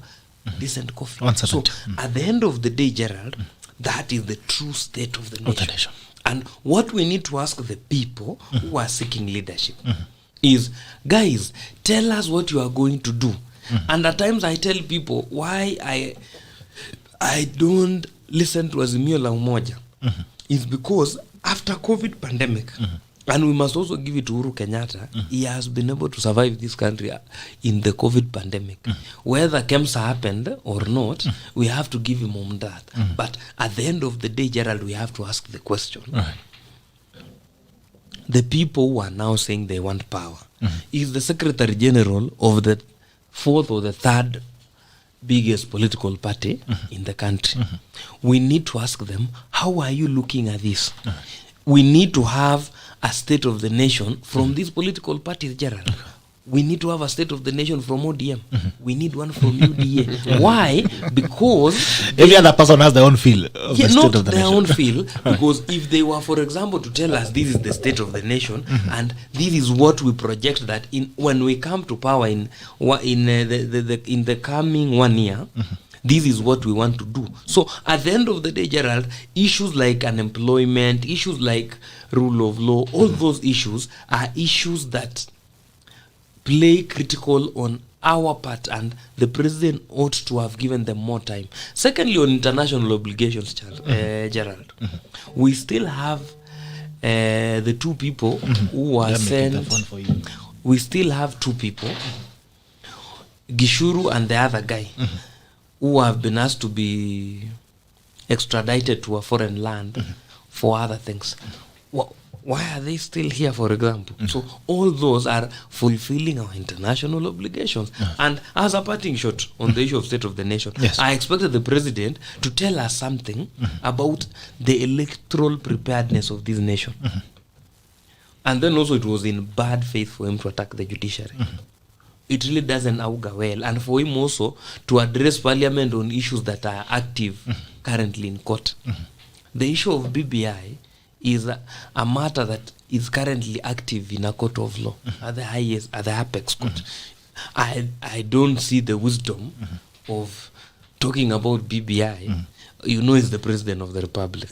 decent coffee. So at the end of the day, Gerald, that is the true state of the nation. And what we need to ask the people who are seeking leadership is, guys, tell us what you are going to do. And at times I tell people why I don't listen to Azimio la Umoja is because after COVID pandemic, and we must also give it to Uhuru Kenyatta, he has been able to survive this country in the COVID pandemic. Whether KEMSA happened or not, we have to give him on that. But at the end of the day, Gerald, we have to ask the question. The people who are now saying they want power, is the Secretary General of the 4th or the 3rd biggest political party in the country. We need to ask them, how are you looking at this? We need to have a state of the nation from these political parties, Gerald. We need to have a state of the nation from ODM. We need one from UDA. Why? Because every other person has their own feel of the state of the nation. Not their own feel. Because if they were, for example, to tell us this is the state of the nation and this is what we project that when we come to power in the coming 1 year, this is what we want to do. So at the end of the day, Gerald, issues like unemployment, issues like rule of law, all those issues are issues that play critical on our part, and the president ought to have given them more time. Secondly, on international obligations, Gerald, we still have the 2 people who were sent. We still have 2 people, GIKURU and the other guy, who have been asked to be extradited to a foreign land for other things. Why are they still here, for example? So all those are fulfilling our international obligations. And as a parting shot on the issue of state of the nation, I expected the president to tell us something about the electoral preparedness of this nation. And then also it was in bad faith for him to attack the judiciary. It really doesn't augur well. And for him also to address parliament on issues that are active currently in court. The issue of BBI is a matter that is currently active in a court of law at the apex court. I don't see the wisdom of talking about BBI. You know, he's the president of the republic.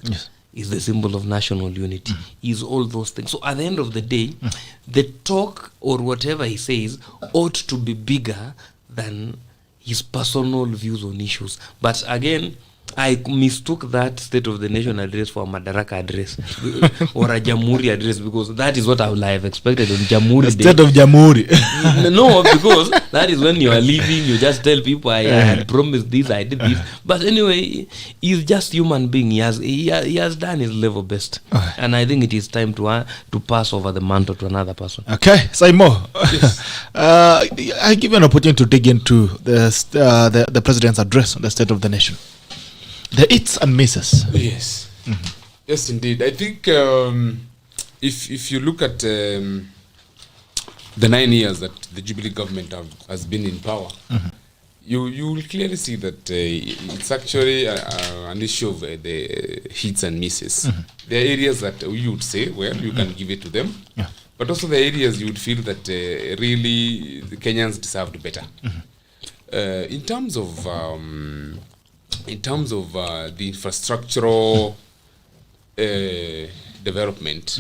Is the symbol of national unity. Is all those things. So at the end of the day, the talk or whatever he says ought to be bigger than his personal views on issues. But again, I mistook that State of the Nation address for a Madaraka address or a Jamhuri address, because that is what I would have expected on Jamhuri Day. Instead of Jamhuri. No, because that is when you are leaving, you just tell people, I had promised this, I did this. But anyway, he's just human being. He has done his level best. And I think it is time to pass over the mantle to another person. Okay, Saimo. Yes. I give you an opportunity to dig into the president's address on the State of the Nation. The its and misses. Yes. Yes, indeed. I think if you look at the 9 years that the Jubilee government has been in power, you will clearly see that it's actually an issue of the hits and misses. There are areas that you would say, well, you can give it to them. Yeah. But also the areas you would feel that really the Kenyans deserved better. In terms of the infrastructural development,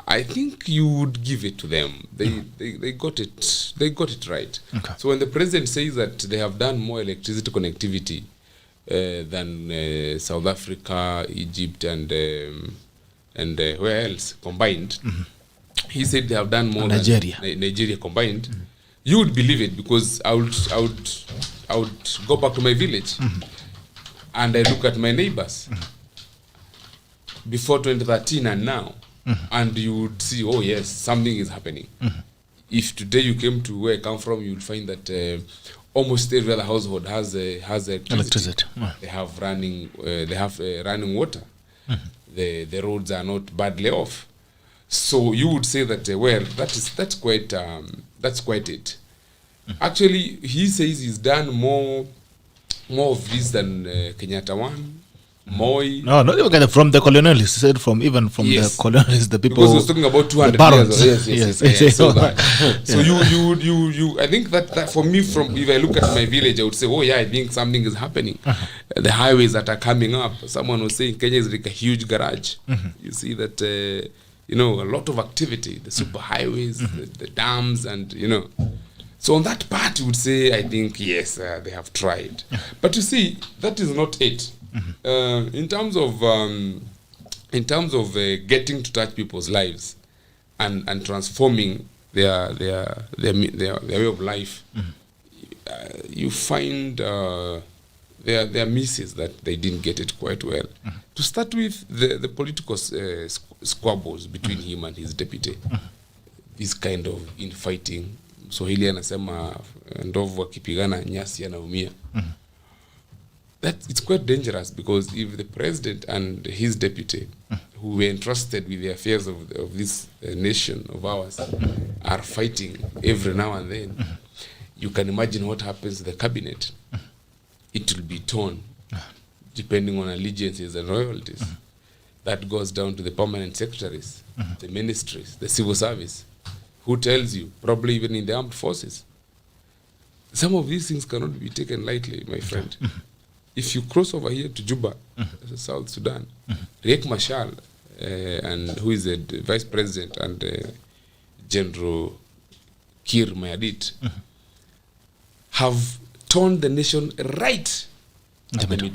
I think you would give it to them. They got it. They got it right. Okay. So when the president says that they have done more electricity connectivity than South Africa, Egypt, and where else combined, he said they have done more Nigeria. than Nigeria combined. You would believe it, because I would go back to my village and I look at my neighbors before 2013 and now, and you would see, oh yes, something is happening. If today you came to where I come from, you would find that almost every other household has electricity. They have running water. The roads are not badly off. So you would say that well, that's quite it. Actually, he says he's done more of this than Kenyatta one, Moi. No, not even from the colonialists. He said the colonialists, the people. Because he was talking about 200 years. Yes. So that. So you. I think that for me, if I look at my village, I would say, oh yeah, I think something is happening. The highways that are coming up. Someone was saying Kenya is like a huge garage. You see that. A lot of activity. The super highways, the dams, and So on that part, you would say, I think, yes, they have tried. But you see, that is not it. In terms of getting to touch people's lives and transforming their way of life, you find there are misses that they didn't get it quite well. To start with, the political squabbles between him and his deputy, this kind of infighting. Swahili anasema ndovu akipigana nyasi anaumia. It's quite dangerous, because if the president and his deputy, who were entrusted with the affairs of this nation of ours, are fighting every now and then, you can imagine what happens to the cabinet. It will be torn, depending on allegiances and royalties. That goes down to the permanent secretaries, the ministries, the civil service. Who tells you? Probably even in the armed forces. Some of these things cannot be taken lightly, my friend. If you cross over here to Juba, South Sudan, Riek Machar, and who is the vice president, and General Kir Mayadit, have torn the nation right at the middle.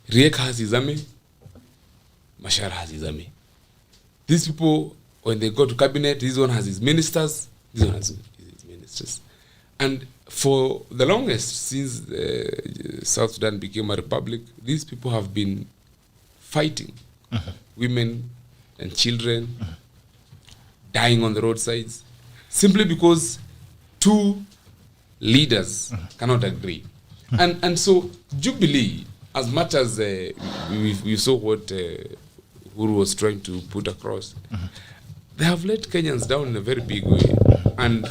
Riek has his army, Machar has his army. These people, when they go to cabinet, this one has his ministers, this one has his ministers. And for the longest, since South Sudan became a republic, these people have been fighting. Women and children dying on the roadsides, simply because two leaders cannot agree. And so Jubilee, as much as we saw what Uhuru was trying to put across, they have let Kenyans down in a very big way. And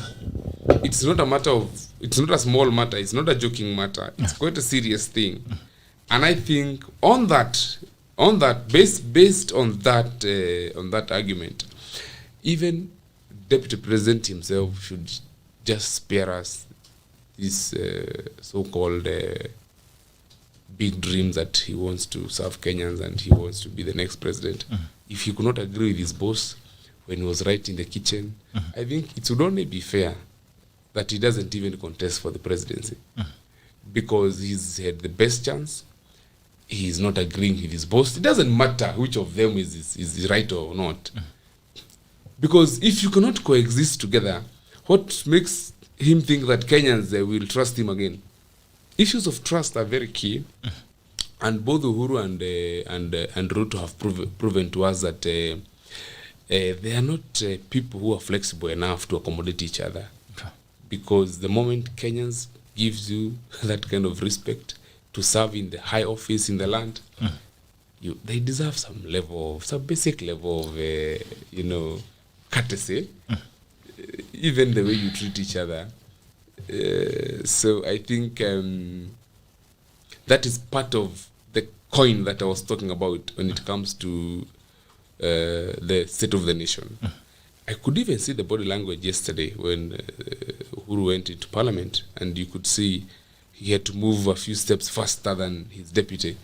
it's not a small matter, it's not a joking matter, it's quite a serious thing. And I think based on that argument, even Deputy President himself should just spare us these so-called big dreams that he wants to serve Kenyans and he wants to be the next president. If he could not agree with his boss when he was right in the kitchen, I think it would only be fair that he doesn't even contest for the presidency because he's had the best chance. He's not agreeing with his boss. It doesn't matter which of them is right or not. Because if you cannot coexist together, what makes him think that Kenyans will trust him again? Issues of trust are very key. And both Uhuru and Ruto have proven to us that they are not people who are flexible enough to accommodate each other. Okay. Because the moment Kenyans gives you that kind of respect to serve in the high office in the land, they deserve some basic level of, courtesy, even the way you treat each other. So I think that is part of the coin that I was talking about when it comes to the state of the nation. I could even see the body language yesterday when Uhuru went into parliament, and you could see he had to move a few steps faster than his deputy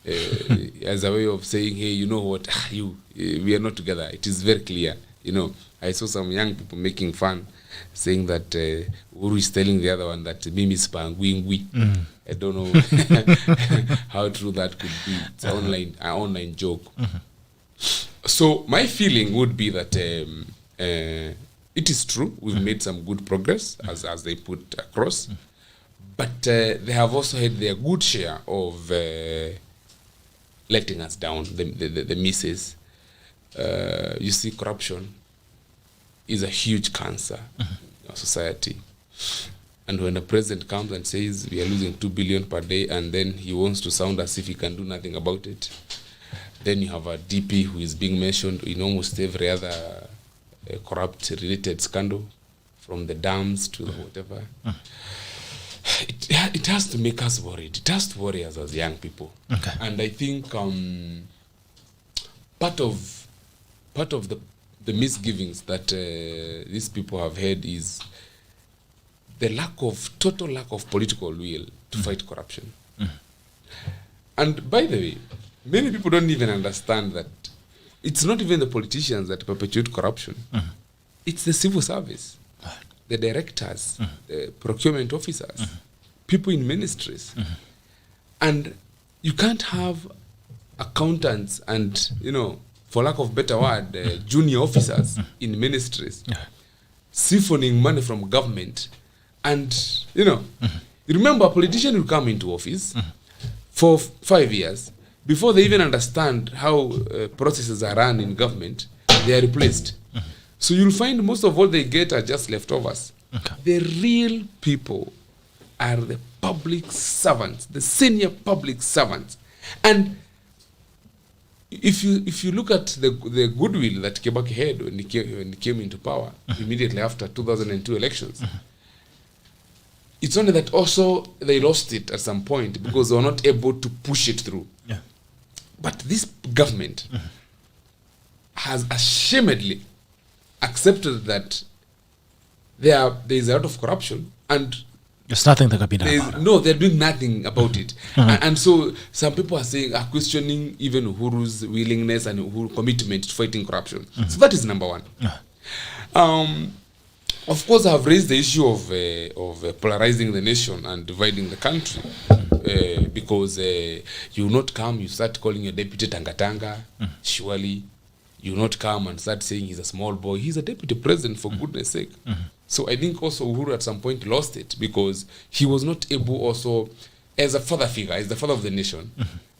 as a way of saying, hey, you know what, we are not together. It is very clear. I saw some young people making fun, saying that Uhuru is telling the other one that Mimi is pangwingwi. I don't know how true that could be. It's an online joke. So my feeling would be that it is true. We've made some good progress, as they put across. But they have also had their good share of letting us down, the misses. You see, corruption is a huge cancer in our society. And when the president comes and says we are losing 2 billion per day, and then he wants to sound as if he can do nothing about it, then you have a DP who is being mentioned in almost every other corrupt-related scandal, from the dams to the whatever. It has to make us worried. It has to worry us as young people. Okay. And I think part of the misgivings that these people have had is the total lack of political will to fight corruption. And by the way, many people don't even understand that it's not even the politicians that perpetuate corruption. It's the civil service, the directors, the procurement officers, people in ministries. And you can't have accountants and, for lack of better word, junior officers in ministries siphoning money from government. And, you remember, a politician will come into office for 5 years. Before they even understand how processes are run in government, they are replaced. So you'll find most of what they get are just leftovers. Okay. The real people are the public servants, the senior public servants. And if you look at the goodwill that Kibaki had when he came into power immediately after 2002 elections, it's only that also they lost it at some point because they were not able to push it through. Yeah. But this government has ashamedly accepted that there is a lot of corruption, and there's nothing that can be done about it. No, they're doing nothing about it. And so some people are questioning even Uhuru's willingness and Uhuru's commitment to fighting corruption. So that is number one. Of course, I have raised the issue of polarizing the nation and dividing the country, because you will not come, you start calling your deputy Tangatanga, surely. You will not come and start saying he's a small boy. He's a deputy president, for goodness sake. So I think also Uhuru at some point lost it because he was not able also, as a father figure, as the father of the nation,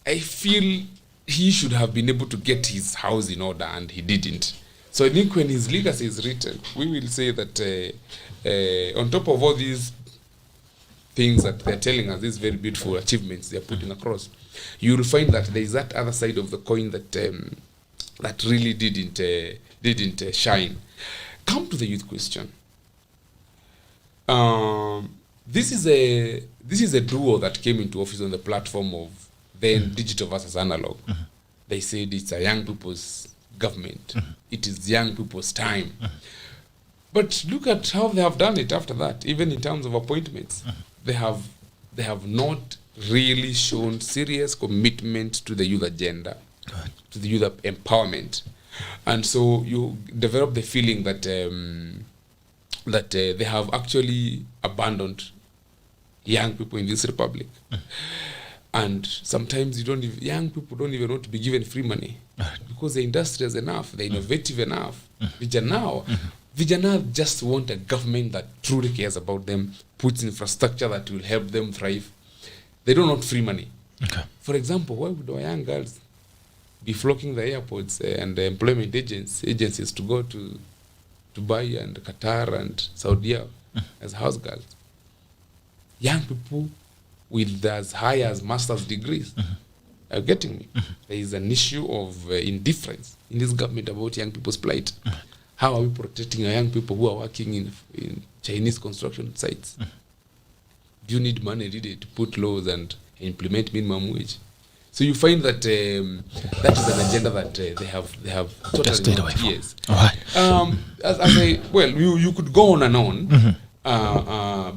I feel he should have been able to get his house in order, and he didn't. So I think when his legacy is written, we will say that on top of all these things that they're telling us, these very beautiful achievements they're putting across, you will find that there is that other side of the coin that that really didn't shine. Come to the youth question. This is a duo that came into office on the platform of then digital versus analog. They said it's a young people's government. It is young people's time. But look at how they have done it after that, even in terms of appointments. They have not really shown serious commitment to the youth agenda, to the youth empowerment. And so you develop the feeling that that they have actually abandoned young people in this republic. And sometimes young people don't even want to be given free money because they're industrious enough, they're innovative enough. Vijana just want a government that truly cares about them, puts infrastructure that will help them thrive. They don't want free money. Okay. For example, why would our young girls be flocking the airports and the employment agencies to go to Dubai and Qatar and Saudi as house girls? Young people with as high as master's degrees are getting me. There is an issue of indifference in this government about young people's plight. How are we protecting our young people who are working in Chinese construction sites? Do you need money really to put laws and implement minimum wage? So you find that that is an agenda that they have totally stayed away from. Yes. All right. You could go on and on,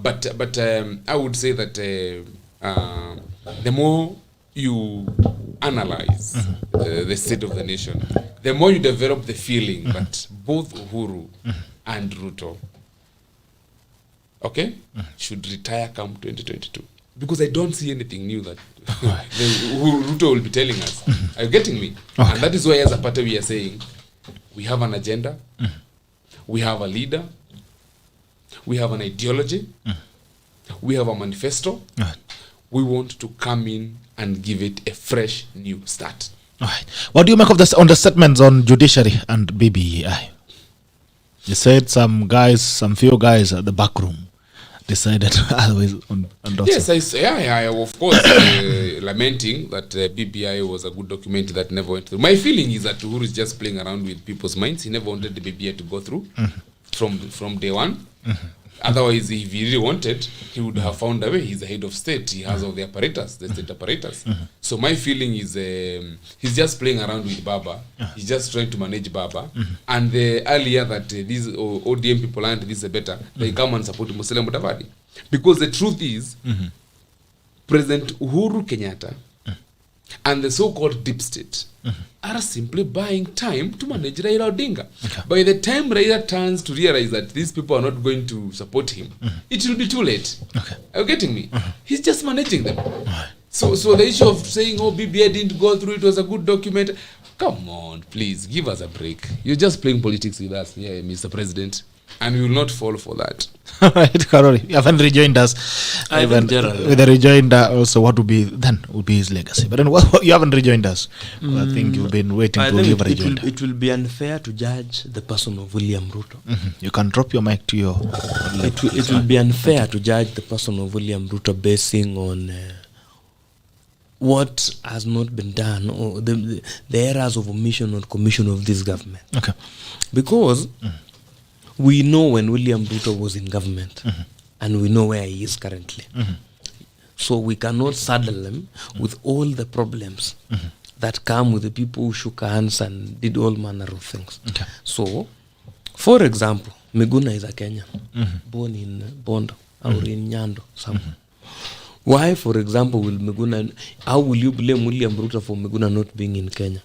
but I would say that the more you analyze the state of the nation, the more you develop the feeling that both Uhuru and Ruto, should retire come 2022. Because I don't see anything new that Ruto will be telling us. Are you getting me? Okay. And that is why as a party we are saying, we have an agenda, we have a leader, we have an ideology, we have a manifesto. We want to come in and give it a fresh new start. All right. What do you make of this on the statements on judiciary and BBI? You said some few guys at the back room decided otherwise on yes, I of course lamenting that BBI was a good document that never went through. My feeling is that Uhuru is just playing around with people's minds. He never wanted the BBI to go through from day one. Otherwise, if he really wanted, he would have found a way. He's the head of state. He has all the apparatus, the state apparatus. So my feeling is he's just playing around with Baba. He's just trying to manage Baba. And the earlier that these ODM people learned this better, they come and support Musalia Mudavadi. Because the truth is, President Uhuru Kenyatta and the so-called deep state are simply buying time to manage Raila Odinga. By the time Raila turns to realize that these people are not going to support him, it will be too late. Are you getting me? He's just managing them. So the issue of saying, BBI didn't go through, it was a good document. Come on, please, give us a break. You're just playing politics with us, Mr. President. And we will not fall for that. All right, Karori, you haven't rejoined us. With the rejoinder, also, what would be his legacy? But then you haven't rejoined us. I think you've been waiting to leave a rejoinder. It will be unfair to judge the person of William Ruto. You can drop your mic to your... It will be unfair to judge the person of William Ruto basing on what has not been done or the errors of omission or commission of this government. Okay. Because... we know when William Ruto was in government and we know where he is currently. So we cannot saddle them with all the problems that come with the people who shook hands and did all manner of things. Okay. So, for example, Miguna is a Kenyan, born in Bondo or in Nyando somewhere. Why, for example, how will you blame William Ruto for Miguna not being in Kenya?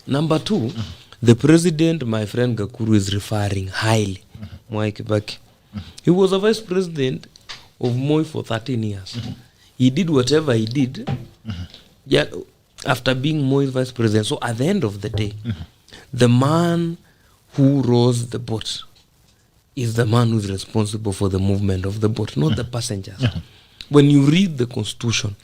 Number two, the president, my friend GIKURU, is referring highly. Mwai Kibaki. He was a vice president of Moi for 13 years. He did whatever he did after being Moi's vice president. So at the end of the day, the man who rows the boat is the man who is responsible for the movement of the boat, not the passengers. When you read the constitution,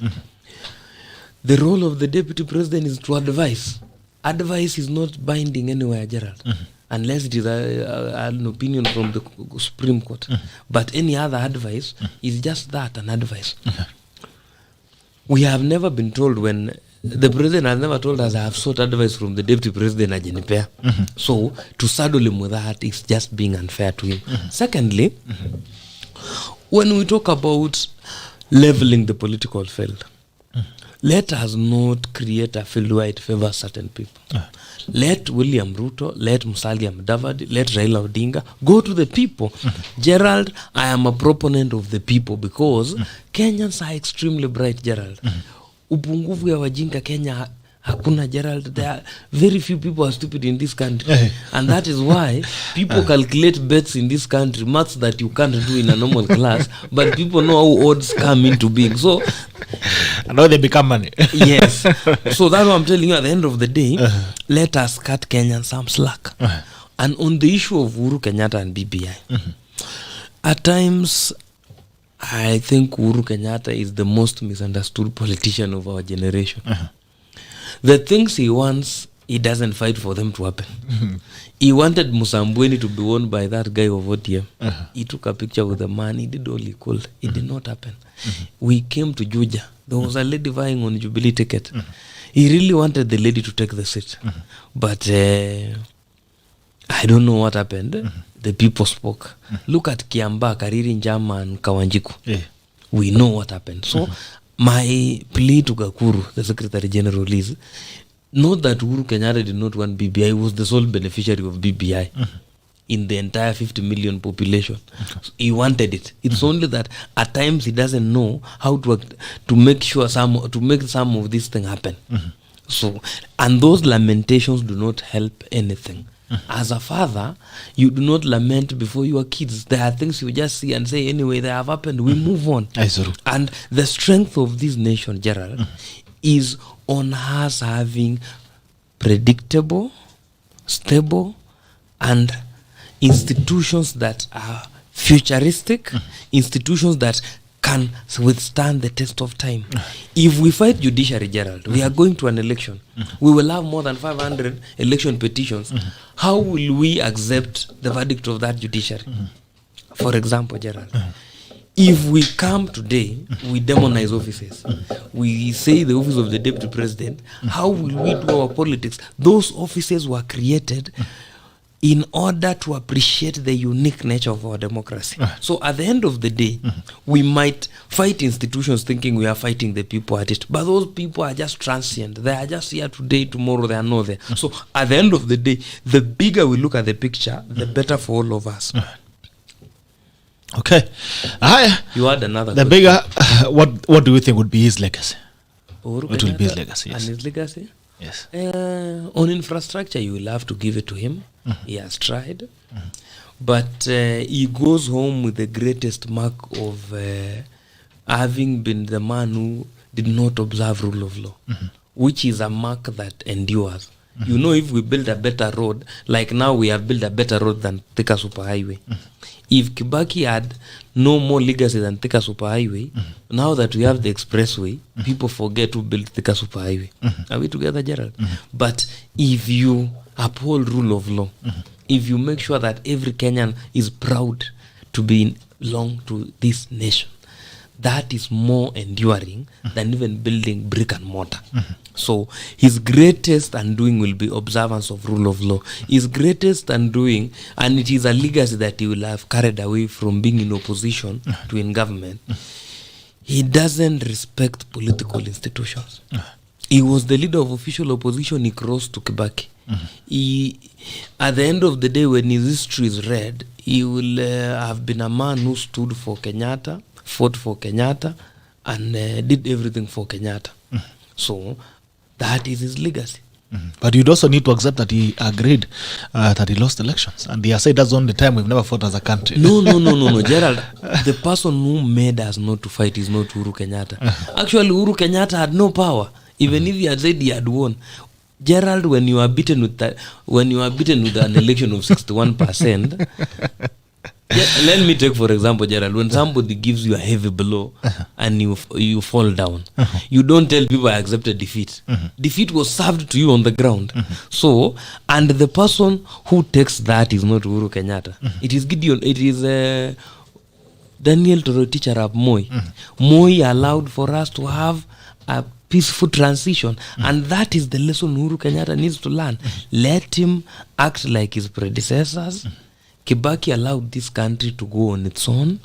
the role of the deputy president is to advise. Advice is not binding anywhere, Gerald, unless it is an opinion from the Supreme Court. But any other advice is just that, an advice. We have never been told when the president has never told us I have sought advice from the deputy president Ajenipea. So to saddle him with that is just being unfair to him. Secondly, when we talk about leveling the political field, let us not create a field where it favors certain people. Let William Ruto, let Musalia Mudavadi, let Raila Odinga go to the people. Gerald, I am a proponent of the people because Kenyans are extremely bright, Gerald. Upungufu ya wajinga Kenya Hakuna Gerald. There are very few people are stupid in this country. And that is why people calculate bets in this country, maths that you can't do in a normal class, but people know how odds come into being. So, and how they become money. Yes. So that's what I'm telling you, at the end of the day, let us cut Kenyans some slack. And on the issue of Uhuru Kenyatta and BBI, at times, I think Uhuru Kenyatta is the most misunderstood politician of our generation. The things he wants, he doesn't fight for them to happen. He wanted Musambweni to be won by that guy of OTM. He took a picture with the man. He did all he could. It did not happen. We came to Juja. There was a lady vying on Jubilee ticket. He really wanted the lady to take the seat. But I don't know what happened. The people spoke. Look at Kiamba, Kariri Njama, and Kawanjiku. We know what happened. So, my plea to GIKURU, the Secretary General, is not that Uhuru Kenyatta did not want BBI. He was the sole beneficiary of BBI in the entire 50 million population. So he wanted it. It's only that at times he doesn't know how to make sure some of these things happen. So, and those lamentations do not help anything. As a father, you do not lament before your kids. There are things you just see and say, anyway, they have happened. We move on. And the strength of this nation, Gerald, is on us having predictable, stable, and institutions that are futuristic, institutions that can withstand the test of time. If we fight judiciary, Gerald, we are going to an election. We will have more than 500 election petitions. How will we accept the verdict of that judiciary? For example, Gerald, if we come today, we demonize offices. We say the office of the deputy president. How will we do our politics? Those offices were created in order to appreciate the unique nature of our democracy. So at the end of the day, we might fight institutions thinking we are fighting the people at it, but those people are just transient. They are just here today, tomorrow they are not there. So at the end of the day, the bigger we look at the picture, the better for all of us. Okay. You had another the question. Bigger, what do you think would be his legacy? What will be his legacy? Yes. And his legacy? Yes. On infrastructure, you will have to give it to him. He has tried. But he goes home with the greatest mark of having been the man who did not observe rule of law, which is a mark that endures. You know, if we build a better road, like now we have built a better road than Thika Superhighway. If Kibaki had no more legacy than Thika Superhighway, now that we have the expressway, people forget to build Thika Superhighway. Are we together, Gerald? But if you uphold rule of law, if you make sure that every Kenyan is proud to belong to this nation, that is more enduring than even building brick and mortar. So his greatest undoing will be observance of rule of law. His greatest undoing, and it is a legacy that he will have carried away from being in opposition to in government, he doesn't respect political institutions. He was the leader of official opposition. He crossed to Kibaki. At the end of the day, when his history is read, he will have been a man who stood for Kenyatta, fought for Kenyatta, and did everything for Kenyatta. So that is his legacy. But you'd also need to accept that he agreed that he lost elections, and he has said that's the only time we've never fought as a country. No, Gerald. The person who made us not to fight is not Uhuru Kenyatta. Actually, Uhuru Kenyatta had no power, even if he had said he had won. Gerald, when you are beaten with an election of 61%. Let me take, for example, Gerald, when somebody gives you a heavy blow and you fall down, you don't tell people I accepted defeat. Defeat was served to you on the ground. So, and the person who takes that is not Uhuru Kenyatta. It is Gideon. It is Daniel Toroitich arap Moi. Moi allowed for us to have a peaceful transition, and that is the lesson Uhuru Kenyatta needs to learn. Let him act like his predecessors. Kibaki allowed this country to go on its own.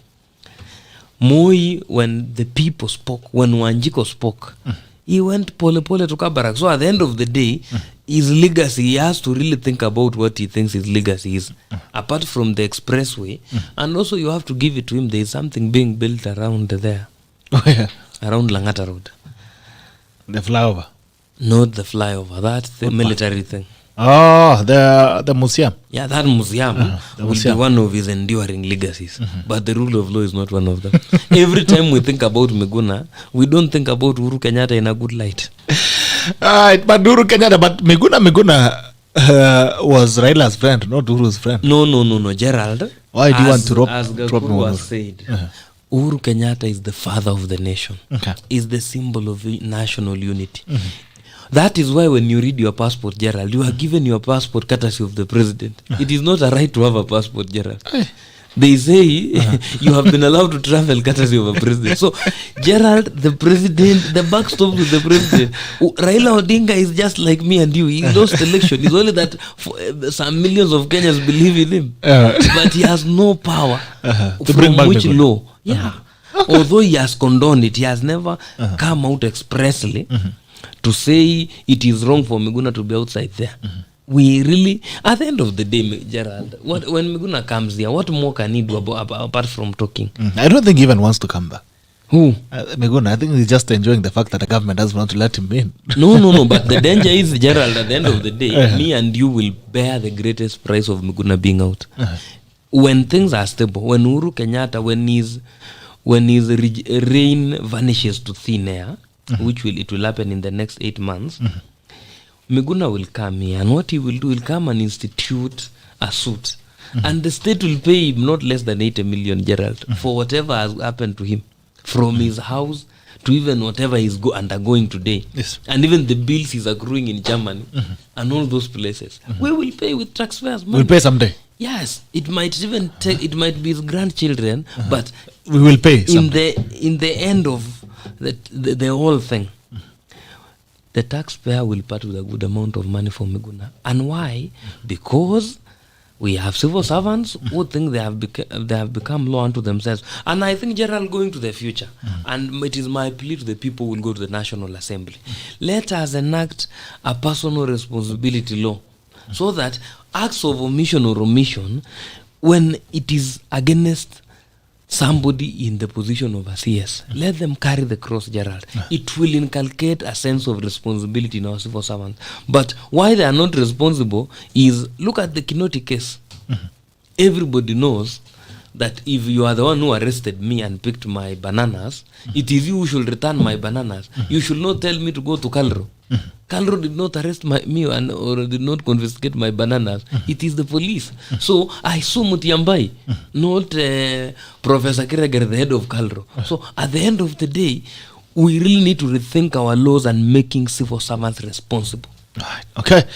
Moi, when the people spoke, when Wanjiko spoke, he went pole to Kabarak. So at the end of the day, his legacy, he has to really think about what he thinks his legacy is. Apart from the expressway, and also you have to give it to him, there is something being built around there. Around Langata Road. The flyover. Not the flyover. That's the military thing. Oh, the museum. Yeah, that museum will museum. be one of his enduring legacies. But the rule of law is not one of them. Every time we think about Miguna, we don't think about Uhuru Kenyatta in a good light. But Uhuru Kenyatta, but Miguna was Raila's friend, not Uhuru's friend. No, Gerald. Why do you want to rob GIKURU has said, Uhuru Kenyatta is the father of the nation. Okay. Is the symbol of national unity. That is why when you read your passport, Gerald, you are given your passport courtesy of the president. It is not a right to have a passport, Gerald. They say you have been allowed to travel courtesy of a president. So, Gerald, the president, the backstop with the president. Raila Odinga is just like me and you. He lost election. It's only that some millions of Kenyans believe in him. But he has no power to bring back which Miguna. law. Yeah. Okay. Although he has condoned it, he has never come out expressly to say it is wrong for Miguna to be outside there. We really, at the end of the day, Gerald, when Miguna comes here, what more can he do apart from talking? I don't think he even wants to come back. Who? Miguna, I think he's just enjoying the fact that the government doesn't want to let him in. No. But the danger is, Gerald, at the end of the day, me and you will bear the greatest price of Miguna being out. When things are stable, when Uhuru Kenyatta, when his reign vanishes to thin air, which it will happen in the next 8 months, Miguna will come here, and what he will do, he'll come and institute a suit. And the state will pay him not less than 80 million, Gerald, for whatever has happened to him, from his house to even whatever he's undergoing today. Yes. And even the bills he's accruing in Germany and all those places. We will pay with taxpayers' money. We'll pay someday. Yes, it might even take, it might be his grandchildren, but We will pay someday. in the end of the whole thing, the taxpayer will part with a good amount of money for Miguna. And why? Because we have civil servants who think they have become law unto themselves. And I think, Gerald, going to the future, and it is my plea to the people who will go to the National Assembly, let us enact a personal responsibility law, so that acts of omission or omission, when it is against somebody in the position of a CS, let them carry the cross, Gerald. It will inculcate a sense of responsibility in our civil servants. But why they are not responsible is, look at the Kinoti case. Everybody knows that if you are the one who arrested me and picked my bananas, it is you who should return my bananas. You should not tell me to go to Kalro. Kalro did not arrest me or did not confiscate my bananas. It is the police. So I sue Mutiambai, not Professor Kireger, the head of Kalro. So at the end of the day, we really need to rethink our laws and making civil servants responsible. Right. Okay.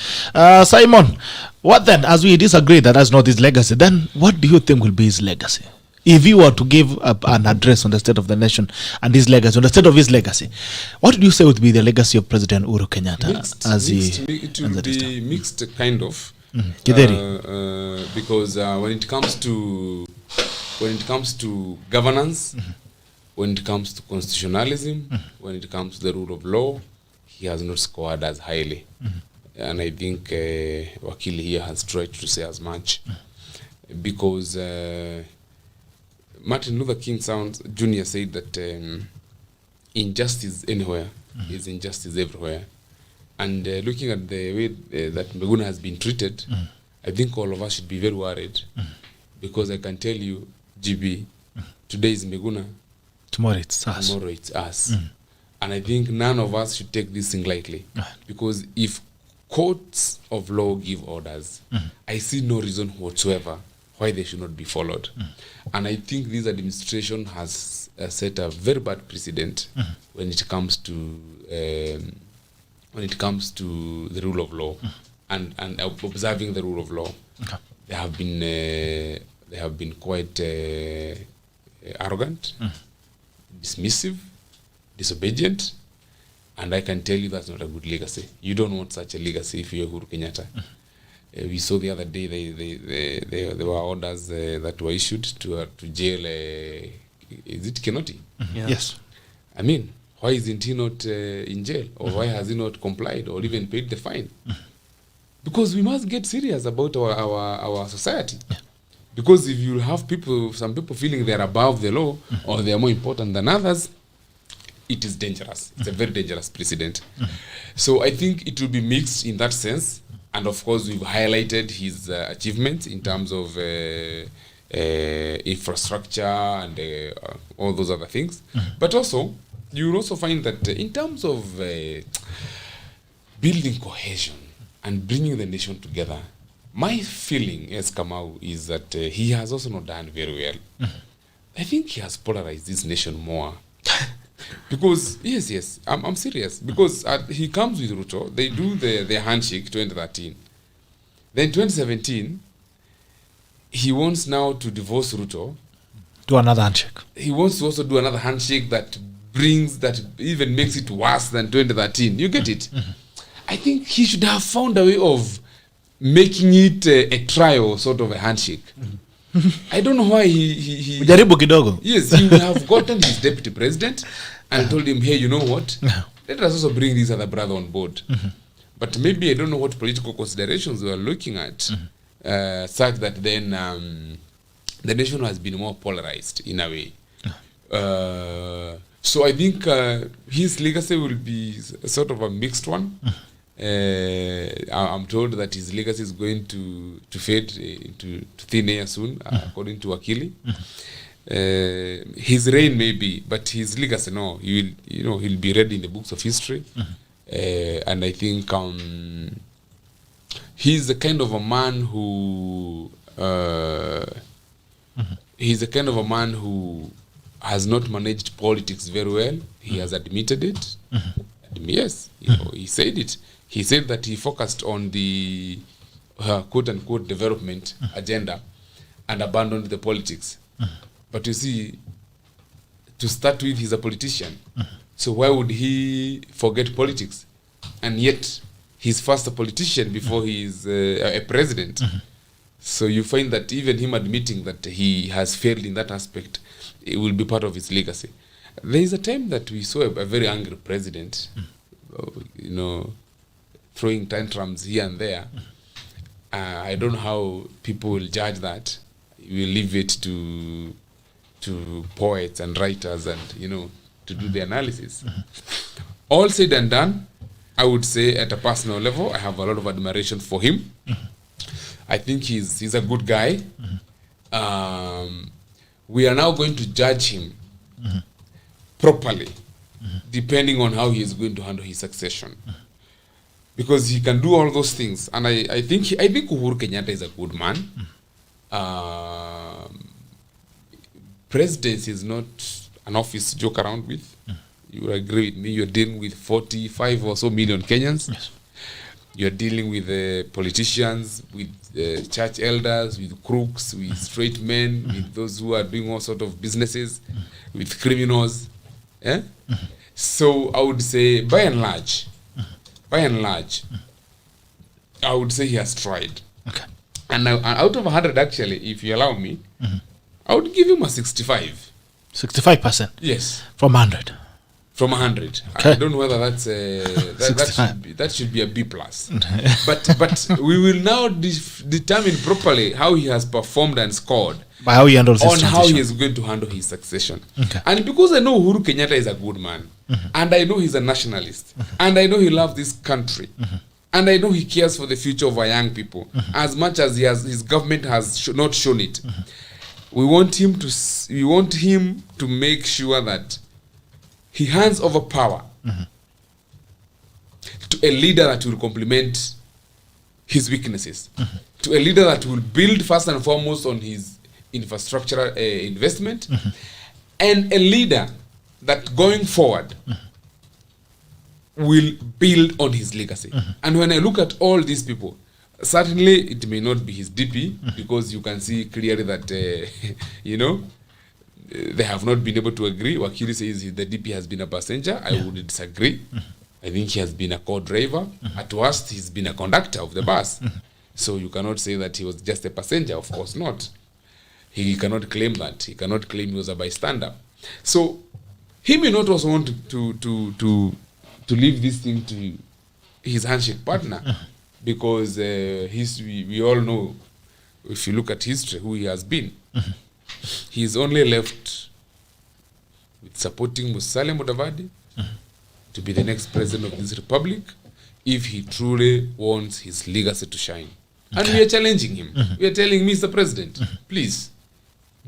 Simon, what then, as we disagree that that's not his legacy, then what do you think will be his legacy? If you were to give an address on the state of the nation and his legacy, on the state of his legacy, what would you say would be the legacy of President Uhuru Kenyatta? It will be mixed, kind of. Because when it comes to governance, when it comes to constitutionalism, when it comes to the rule of law, he has not scored as highly. And I think Wakili here has tried to say as much. Because Martin Luther King Jr. said that injustice anywhere is injustice everywhere. And looking at the way that Miguna has been treated, I think all of us should be very worried. Because I can tell you, GB, today is Miguna, tomorrow it's us. Tomorrow it's us. And I think none of us should take this thing lightly. Because if courts of law give orders, I see no reason whatsoever why they should not be followed. And I think this administration has set a very bad precedent when it comes to the rule of law and observing the rule of law. They have been quite arrogant, dismissive, disobedient, and I can tell you that's not a good legacy. You don't want such a legacy if you're Uhuru Kenyatta. We saw the other day there were orders that were issued to jail. Is it Kenyatta? Yes. I mean, why isn't he not in jail, or why has he not complied or even paid the fine? Because we must get serious about our society. Because if you have some people feeling they're above the law or they're more important than others, it is dangerous. It's a very dangerous precedent. So I think it will be mixed in that sense. And of course, we've highlighted his achievements in terms of infrastructure and all those other things. But also, you will also find that in terms of building cohesion and bringing the nation together, my feeling as Kamau is that he has also not done very well. I think he has polarized this nation more. Because, yes, I'm serious. Because he comes with Ruto, they do the handshake 2013. Then 2017, he wants now to divorce Ruto. Do another handshake. He wants to also do another handshake that even makes it worse than 2013. You get it? I think he should have found a way of making it a trial sort of a handshake. I don't know why he Ujaribu kidogo. Yes, he would have gotten his deputy president and told him, hey, you know what? Let us also bring this other brother on board. But maybe I don't know what political considerations we are looking at, such that then the nation has been more polarized in a way. So I think his legacy will be sort of a mixed one. I'm told that his legacy is going to fade into thin air soon, according to Wakili. His reign maybe, but his legacy, no, he'll be read in the books of history. And I think he's the kind of a man who has not managed politics very well. He has admitted it. Yes, he said it. He said that he focused on the quote-unquote development agenda and abandoned the politics. But you see, to start with, he's a politician. So why would he forget politics? And yet, he's first a politician before he's a president. So you find that even him admitting that he has failed in that aspect, it will be part of his legacy. There is a time that we saw a very angry president, throwing tantrums here and there. I don't know how people will judge that. We'll leave it to poets and writers and, to do the analysis. All said and done, I would say at a personal level, I have a lot of admiration for him. I think he's a good guy. We are now going to judge him properly, depending on how he is going to handle his succession. Because he can do all those things. And I think Uhuru Kenyatta is a good man. Presidency is not an office to joke around with. You will agree with me. You're dealing with 45 or so million Kenyans. Yes. You're dealing with politicians, with church elders, with crooks, with straight men, with those who are doing all sort of businesses, with criminals. So I would say, by and large, I would say he has tried. Okay. And out of 100, actually, if you allow me, I would give him a 65. 65%? Yes. From 100? From 100. Okay. I don't know whether that's that should be a B+. but we will now determine properly how he has performed and scored by how he handles his transition. How he is going to handle his succession. Okay. And because I know Uhuru Kenyatta is a good man, and I know he's a nationalist, and I know he loves this country, and I know he cares for the future of our young people, as much as his government has not shown it. We want him to make sure that he hands over power to a leader that will complement his weaknesses, to a leader that will build first and foremost on his infrastructural investment, and a leader that going forward will build on his legacy. And when I look at all these people, certainly it may not be his DP, because you can see clearly that, they have not been able to agree. Wakili says the DP has been a passenger. I would disagree. I think he has been a co-driver. At worst, he's been a conductor of the bus. So you cannot say that he was just a passenger. Of course not. He cannot claim that. He cannot claim he was a bystander. So he may not also want to leave this thing to his handshake partner, because we all know, if you look at history, who he has been. He's only left with supporting Musalia Mudavadi to be the next president of this republic if he truly wants his legacy to shine. And we are challenging him. We are telling Mr. President, please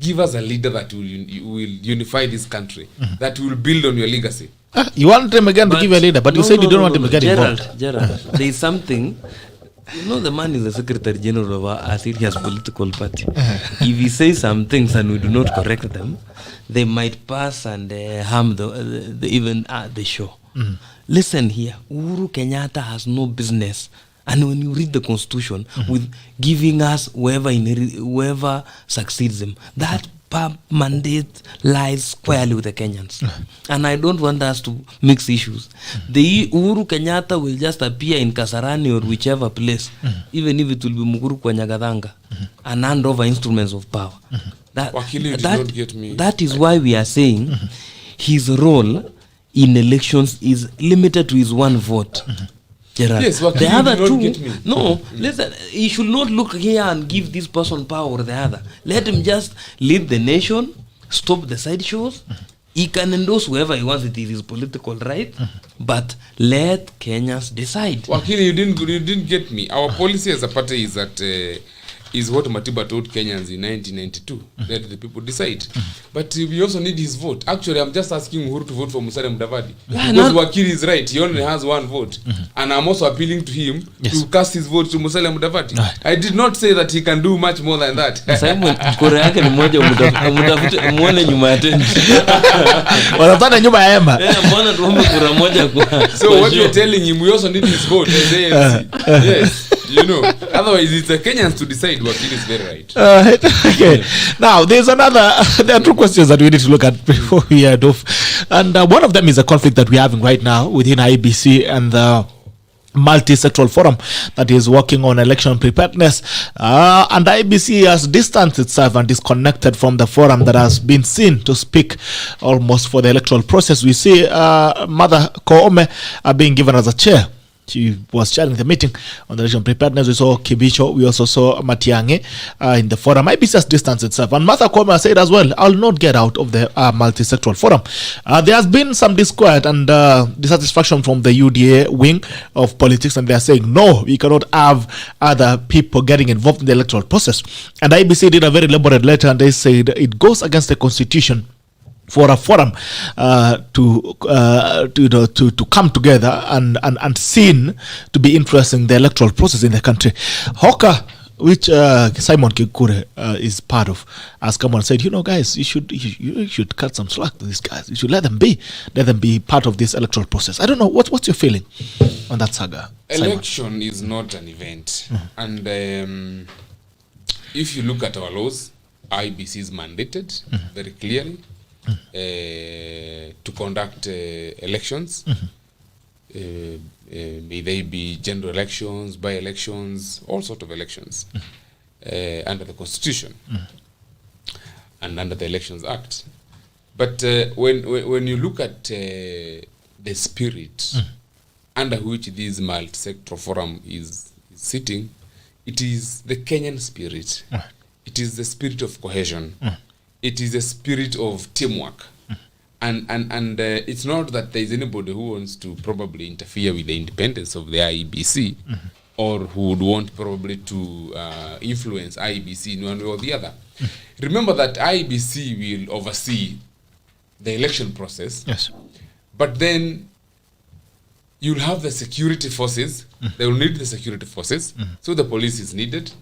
give us a leader that will unify this country, that will build on your legacy. You want him again to give a leader, but you said you don't want him to get involved. Gerald, there is something. The man is the Secretary General of a serious political party. If he says some things and we do not correct them, they might pass and harm the show. Listen here, Uhuru Kenyatta has no business. And when you read the Constitution, with giving us whoever succeeds him, that mandate lies squarely with the Kenyans. And I don't want us to mix issues. The Uhuru Kenyatta will just appear in Kasarani or whichever place, even if it will be Mukuru kwa Nyagathanga, and hand over instruments of power. That is why we are saying his role in elections is limited to his one vote. Gerard. Yes, the other two, no, listen, he should not look here and give this person power or the other. Let him just lead the nation, stop the sideshows. He can endorse whoever he wants, it is his political right, but let Kenyans decide. Wakili, you didn't get me. Our policy as a party is that is what Matiba told Kenyans in 1992, that the people decide. But we also need his vote. Actually, I'm just asking Uhuru to vote for Musalia Mudavadi. Because Wakili is right, he only has one vote. And I'm also appealing to him to cast his vote to Musalia Mudavadi. I did not say that he can do much more than that. So what you're telling him, we also need his vote. Yes. Otherwise it's the Kenyans to decide. Wakili is very right. Okay. Now there are two questions that we need to look at before we head off, and one of them is a conflict that we're having right now within IEBC and the multi-sectoral forum that is working on election preparedness, and IEBC has distanced itself and disconnected from the forum that has been seen to speak almost for the electoral process. We see Mother Koome being given as a chair. She was chairing the meeting on the election preparedness. We saw Kibicho. We also saw Matiang'i in the forum. IEBC has distanced itself. And Martha Koome said as well, I'll not get out of the multi-sectoral forum. There has been some disquiet and dissatisfaction from the UDA wing of politics. And they are saying, no, we cannot have other people getting involved in the electoral process. And IEBC did a very elaborate letter and they said it goes against the constitution for a forum to come together and seen to be influencing the electoral process in the country. Hoka, which Simon GIKURU is part of, has come and said, guys, you should cut some slack to these guys. You should let them be part of this electoral process. I don't know, what's your feeling on that saga? Election Simon? is not an event. And if you look at our laws, IEBC is mandated very clearly to conduct elections, may they be general elections, by-elections, all sort of elections, under the Constitution and under the Elections Act. But when you look at the spirit under which this multi-sector forum is sitting, it is the Kenyan spirit. It is the spirit of cohesion. It is a spirit of teamwork. And it's not that there is anybody who wants to probably interfere with the independence of the IEBC or who would want probably to influence IEBC in one way or the other. Remember that IEBC will oversee the election process. Yes. But then you'll have the security forces. They will need the security forces. So the police is needed.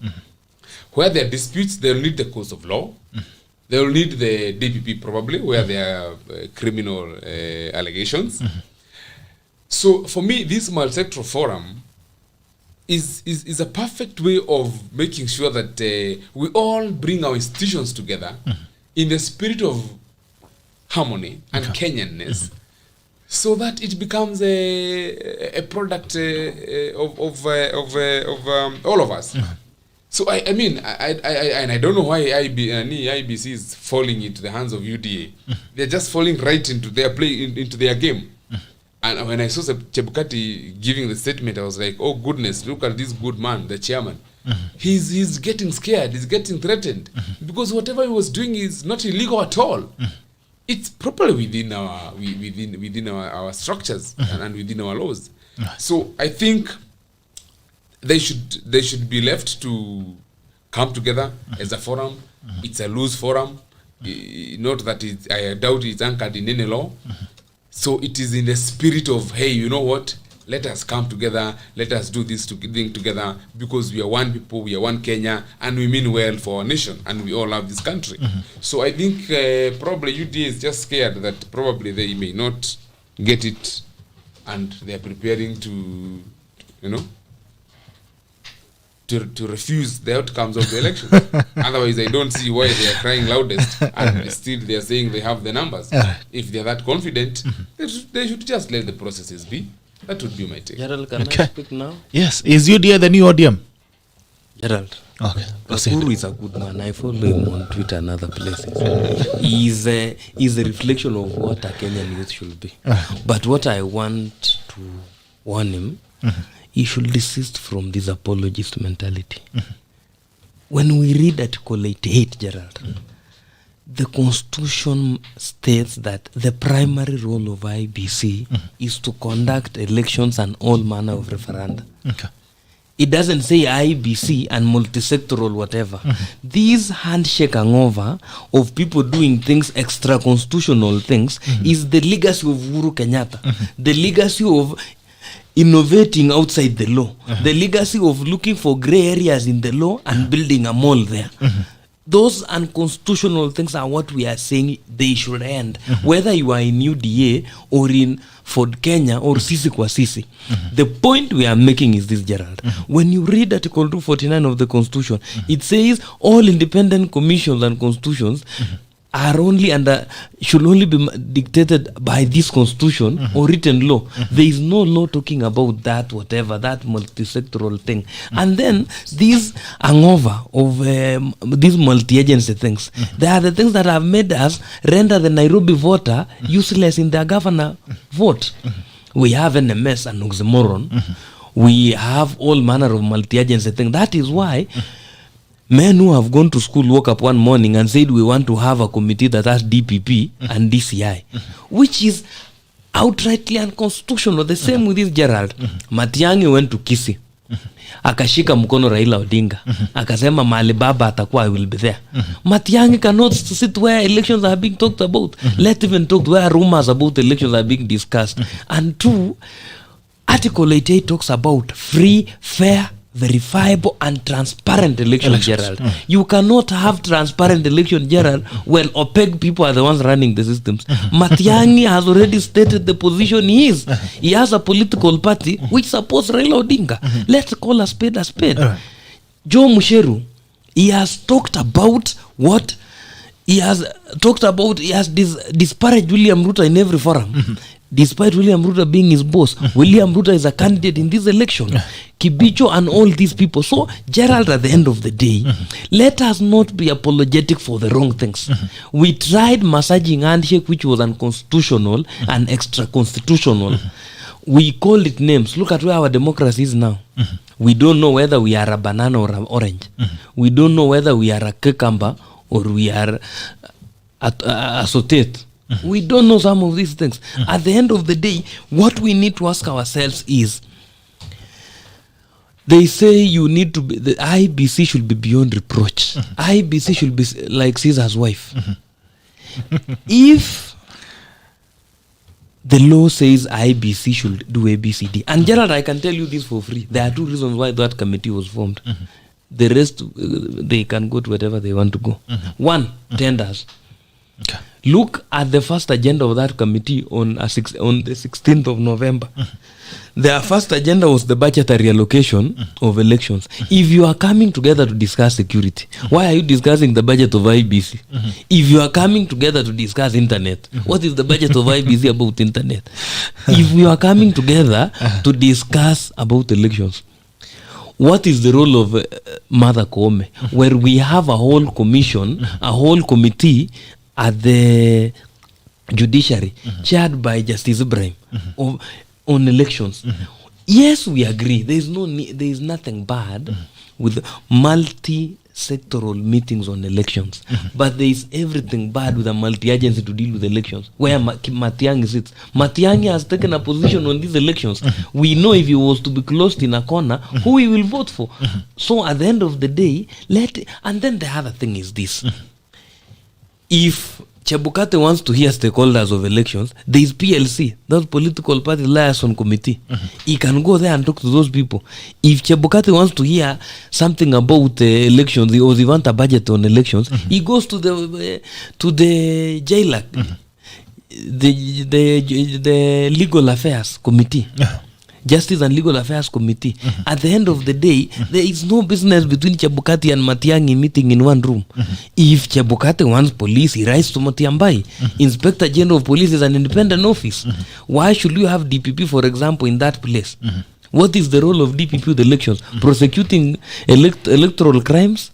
Where there are disputes, they'll need the courts of law. They will need the DPP probably, where there are criminal allegations. So for me, this multi-sectoral forum is a perfect way of making sure that we all bring our institutions together in the spirit of harmony and Kenyanness, so that it becomes a product of all of us. So I mean, I don't know why IEBC is falling into the hands of UDA. They're just falling right into their into their game. And when I saw Chebukati giving the statement, I was like, oh goodness, look at this good man, the chairman. He's getting scared, he's getting threatened, because whatever he was doing is not illegal at all. it's properly within our structures and within our laws. So I think they should be left to come together as a forum. It's a loose forum. Not that I doubt it's anchored in any law. So it is in the spirit of, hey, you know what? Let us come together. Let us do this thing together because we are one people, we are one Kenya, and we mean well for our nation, and we all love this country. So I think probably UDA is just scared that probably they may not get it, and they are preparing to, to refuse the outcomes of the election. Otherwise, I don't see why they are crying loudest, and still they are saying they have the numbers. If they are that confident, they should just let the processes be. That would be my take. Gerald, can I speak now? Yes. Is UDA the new ODM? Gerald. Okay. KIKURU is a good man. I follow him on Twitter and other places. He's a reflection of what a Kenyan youth should be. But what I want to warn him, he should desist from this apologist mentality. When we read Article 88, Gerald, the Constitution states that the primary role of IBC is to conduct elections and all manner of referenda. Okay. It doesn't say IBC and multisectoral whatever. This handshake hangover of people doing things, extra constitutional things, is the legacy of Uhuru Kenyatta. The legacy of innovating outside the law. The legacy of looking for gray areas in the law and building a mall there. Those unconstitutional things are what we are saying they should end. Whether you are in UDA or in Ford Kenya or Sisi kwa Sisi. The point we are making is this, Gerald. When you read Article 249 of the Constitution, it says all independent commissions and constitutions are should only be dictated by this constitution or written law. There is no law talking about that that multi-sectoral thing. And then these hangover of these multi-agency things, they are the things that have made us render the Nairobi voter useless in their governor vote. We have NMS and oxymoron. We have all manner of multi-agency things. That is why men who have gone to school woke up one morning and said we want to have a committee that has DPP and DCI, which is outrightly unconstitutional. The same with this Gerald. Matiang'i went to Kisii. Akashika mkono Raila Odinga. Akasema mahali baba atakuwa, I will be there. Matiang'i cannot sit where elections are being talked about. Let even talk where rumors about elections are being discussed. And two, Article 88 talks about free, fair, verifiable and transparent election, Gerald. You cannot have transparent election, Gerald, when opaque people are the ones running the systems. Matiang'i has already stated the position he is. He has a political party which supports Raila Odinga. Let's call a spade a spade. Joe Musheru, he has talked about what he has talked about. He has disparaged William Ruto in every forum. Despite William Ruto being his boss, William Ruto is a candidate in this election. Kibicho and all these people. So, Gerald, at the end of the day, let us not be apologetic for the wrong things. We tried massaging handshake, which was unconstitutional and extra-constitutional. We called it names. Look at where our democracy is now. We don't know whether we are a banana or an orange. We don't know whether we are a cucumber or we are a sauteed. We don't know some of these things. At the end of the day, what we need to ask ourselves is, they say you need to be, the IBC should be beyond reproach. IBC should be like Caesar's wife. If the law says IBC should do ABCD, and Gerald, I can tell you this for free. There are two reasons why that committee was formed. The rest, they can go to whatever they want to go. One, tenders. Okay. Look at the first agenda of that committee on the 16th of November. Their first agenda was the budgetary allocation of elections. If you are coming together to discuss security, why are you discussing the budget of IBC? If you are coming together to discuss internet, what is the budget of IBC about internet? If you are coming together to discuss about elections, what is the role of Mother Koome, where we have a whole commission, a whole committee at the judiciary, chaired by Justice Ibrahim, on elections? Yes, we agree. There is nothing bad with multi sectoral meetings on elections. But there is everything bad with a multi-agency to deal with elections. Where Matiang'i sits. Matiang'i has taken a position on these elections. We know if he was to be closed in a corner, who he will vote for. So at the end of the day, and then the other thing is this. If Chebukati wants to hear stakeholders of elections, there is PLC, those political party liaison committee. He can go there and talk to those people. If Chebukati wants to hear something about elections, or they want a budget on elections, he goes to the JLAC, the Legal Affairs Committee. Justice and Legal Affairs Committee. At the end of the day, there is no business between Chebukati and Matiang'i meeting in one room. If Chebukati wants police, he writes to Matiambai. Inspector General of Police is an independent office. Why should you have DPP, for example, in that place? What is the role of DPP with elections? Prosecuting electoral crimes?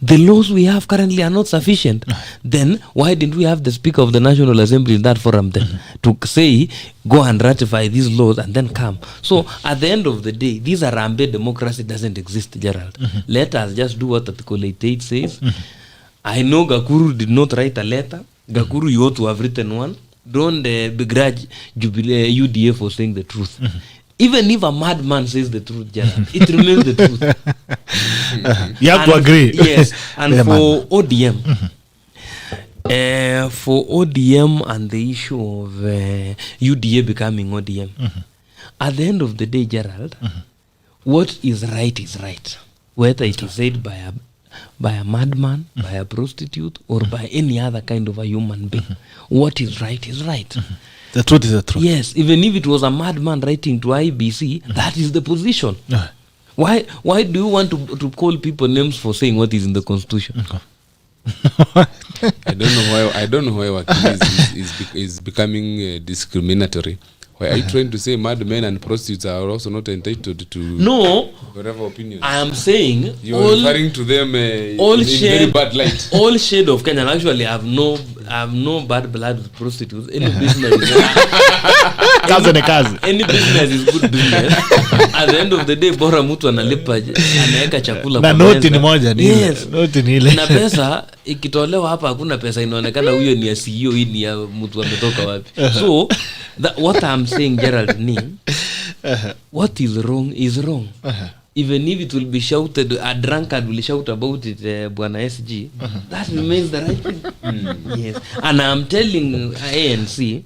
The laws we have currently are not sufficient. Then why didn't we have the Speaker of the National Assembly in that forum then to say, go and ratify these laws and then come? So at the end of the day, this Arambe democracy doesn't exist, Gerald. Let us just do what Article 88 says. I know GIKURU did not write a letter. GIKURU, you ought to have written one. Don't begrudge UDA for saying the truth. Even if a madman says the truth, Gerald, it remains the truth. You have to agree. Yes. And for ODM, for ODM and the issue of UDA becoming ODM, at the end of the day, Gerald, what is right, whether it is said by a madman, by a prostitute, or by any other kind of a human being. What is right is right. The truth is the truth. Yes, even if it was a madman writing to IBC, that is the position. Why do you want to call people names for saying what is in the Constitution? I don't know why Wakili is becoming discriminatory. Why are you trying to say madmen and prostitutes are also not entitled to whatever opinions? I am saying you are referring to them in very bad light. All shade of Kenya. Actually, I have no bad blood with prostitutes. Any business any business is good business. At the end of the day, bora mtu analipa anaweka chakula na noti ni moja ni. Yes. Noti ni ile. Na pesa ikitolewa hapa hakuna pesa inaonekana huyo ni ya CEO, hii ni ya mtu ametoka wapi. So what I'm saying, Gerald, ni what is wrong is wrong. Even if it will be shouted, a drunkard will shout about it, Bwana SG, that remains the right thing. Yes. And I'm telling ANC,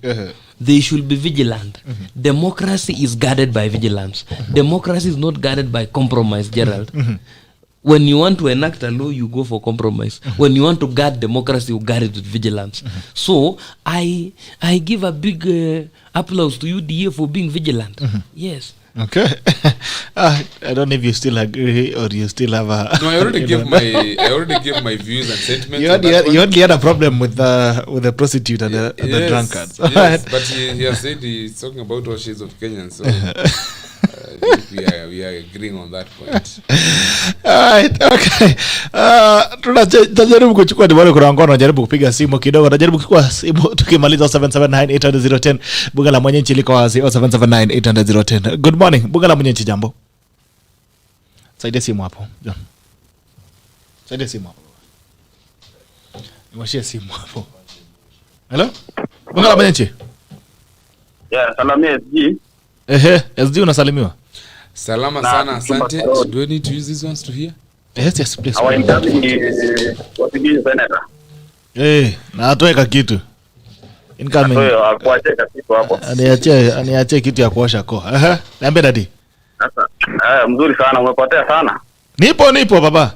they should be vigilant. Democracy is guarded by vigilance. Democracy is not guarded by compromise, Gerald. When you want to enact a law, you go for compromise. When you want to guard democracy, you guard it with vigilance. So I give a big applause to UDA for being vigilant. Yes. Okay. I don't know if you still agree or you still have a. No, I already gave my views and sentiments. You only had a problem with the prostitute and the drunkards. Yes, but he has said he's talking about all shades of Kenyans. So we are agreeing on that point. Alright, okay. Tunajaribu kuchukua diwali kwa ngono, najaribu kupiga simu kidogo, najaribu kuchukua simu tukimaliza 779-800-010. Bunga la Mwenyeji liko wazi 779-800-010. Good morning. Bunga la Mwenyeji, jambo. Saidia simu hapo. Saidia simu hapo. Nimwashie simu hapo. Hello? Bunga la Mwenyeji. Yeah, salamia SG. SD unasalimiwa. Salama sana, asante. Do I need to use these ones to hear? Yes, please. Our incoming senator. Na atoeka kitu. Incoming. Akuache kitu hapo. Aniache kitu ya kuosha koo. Niambie dadi. Sasa, mzuri sana, umepotea sana. Nipo baba.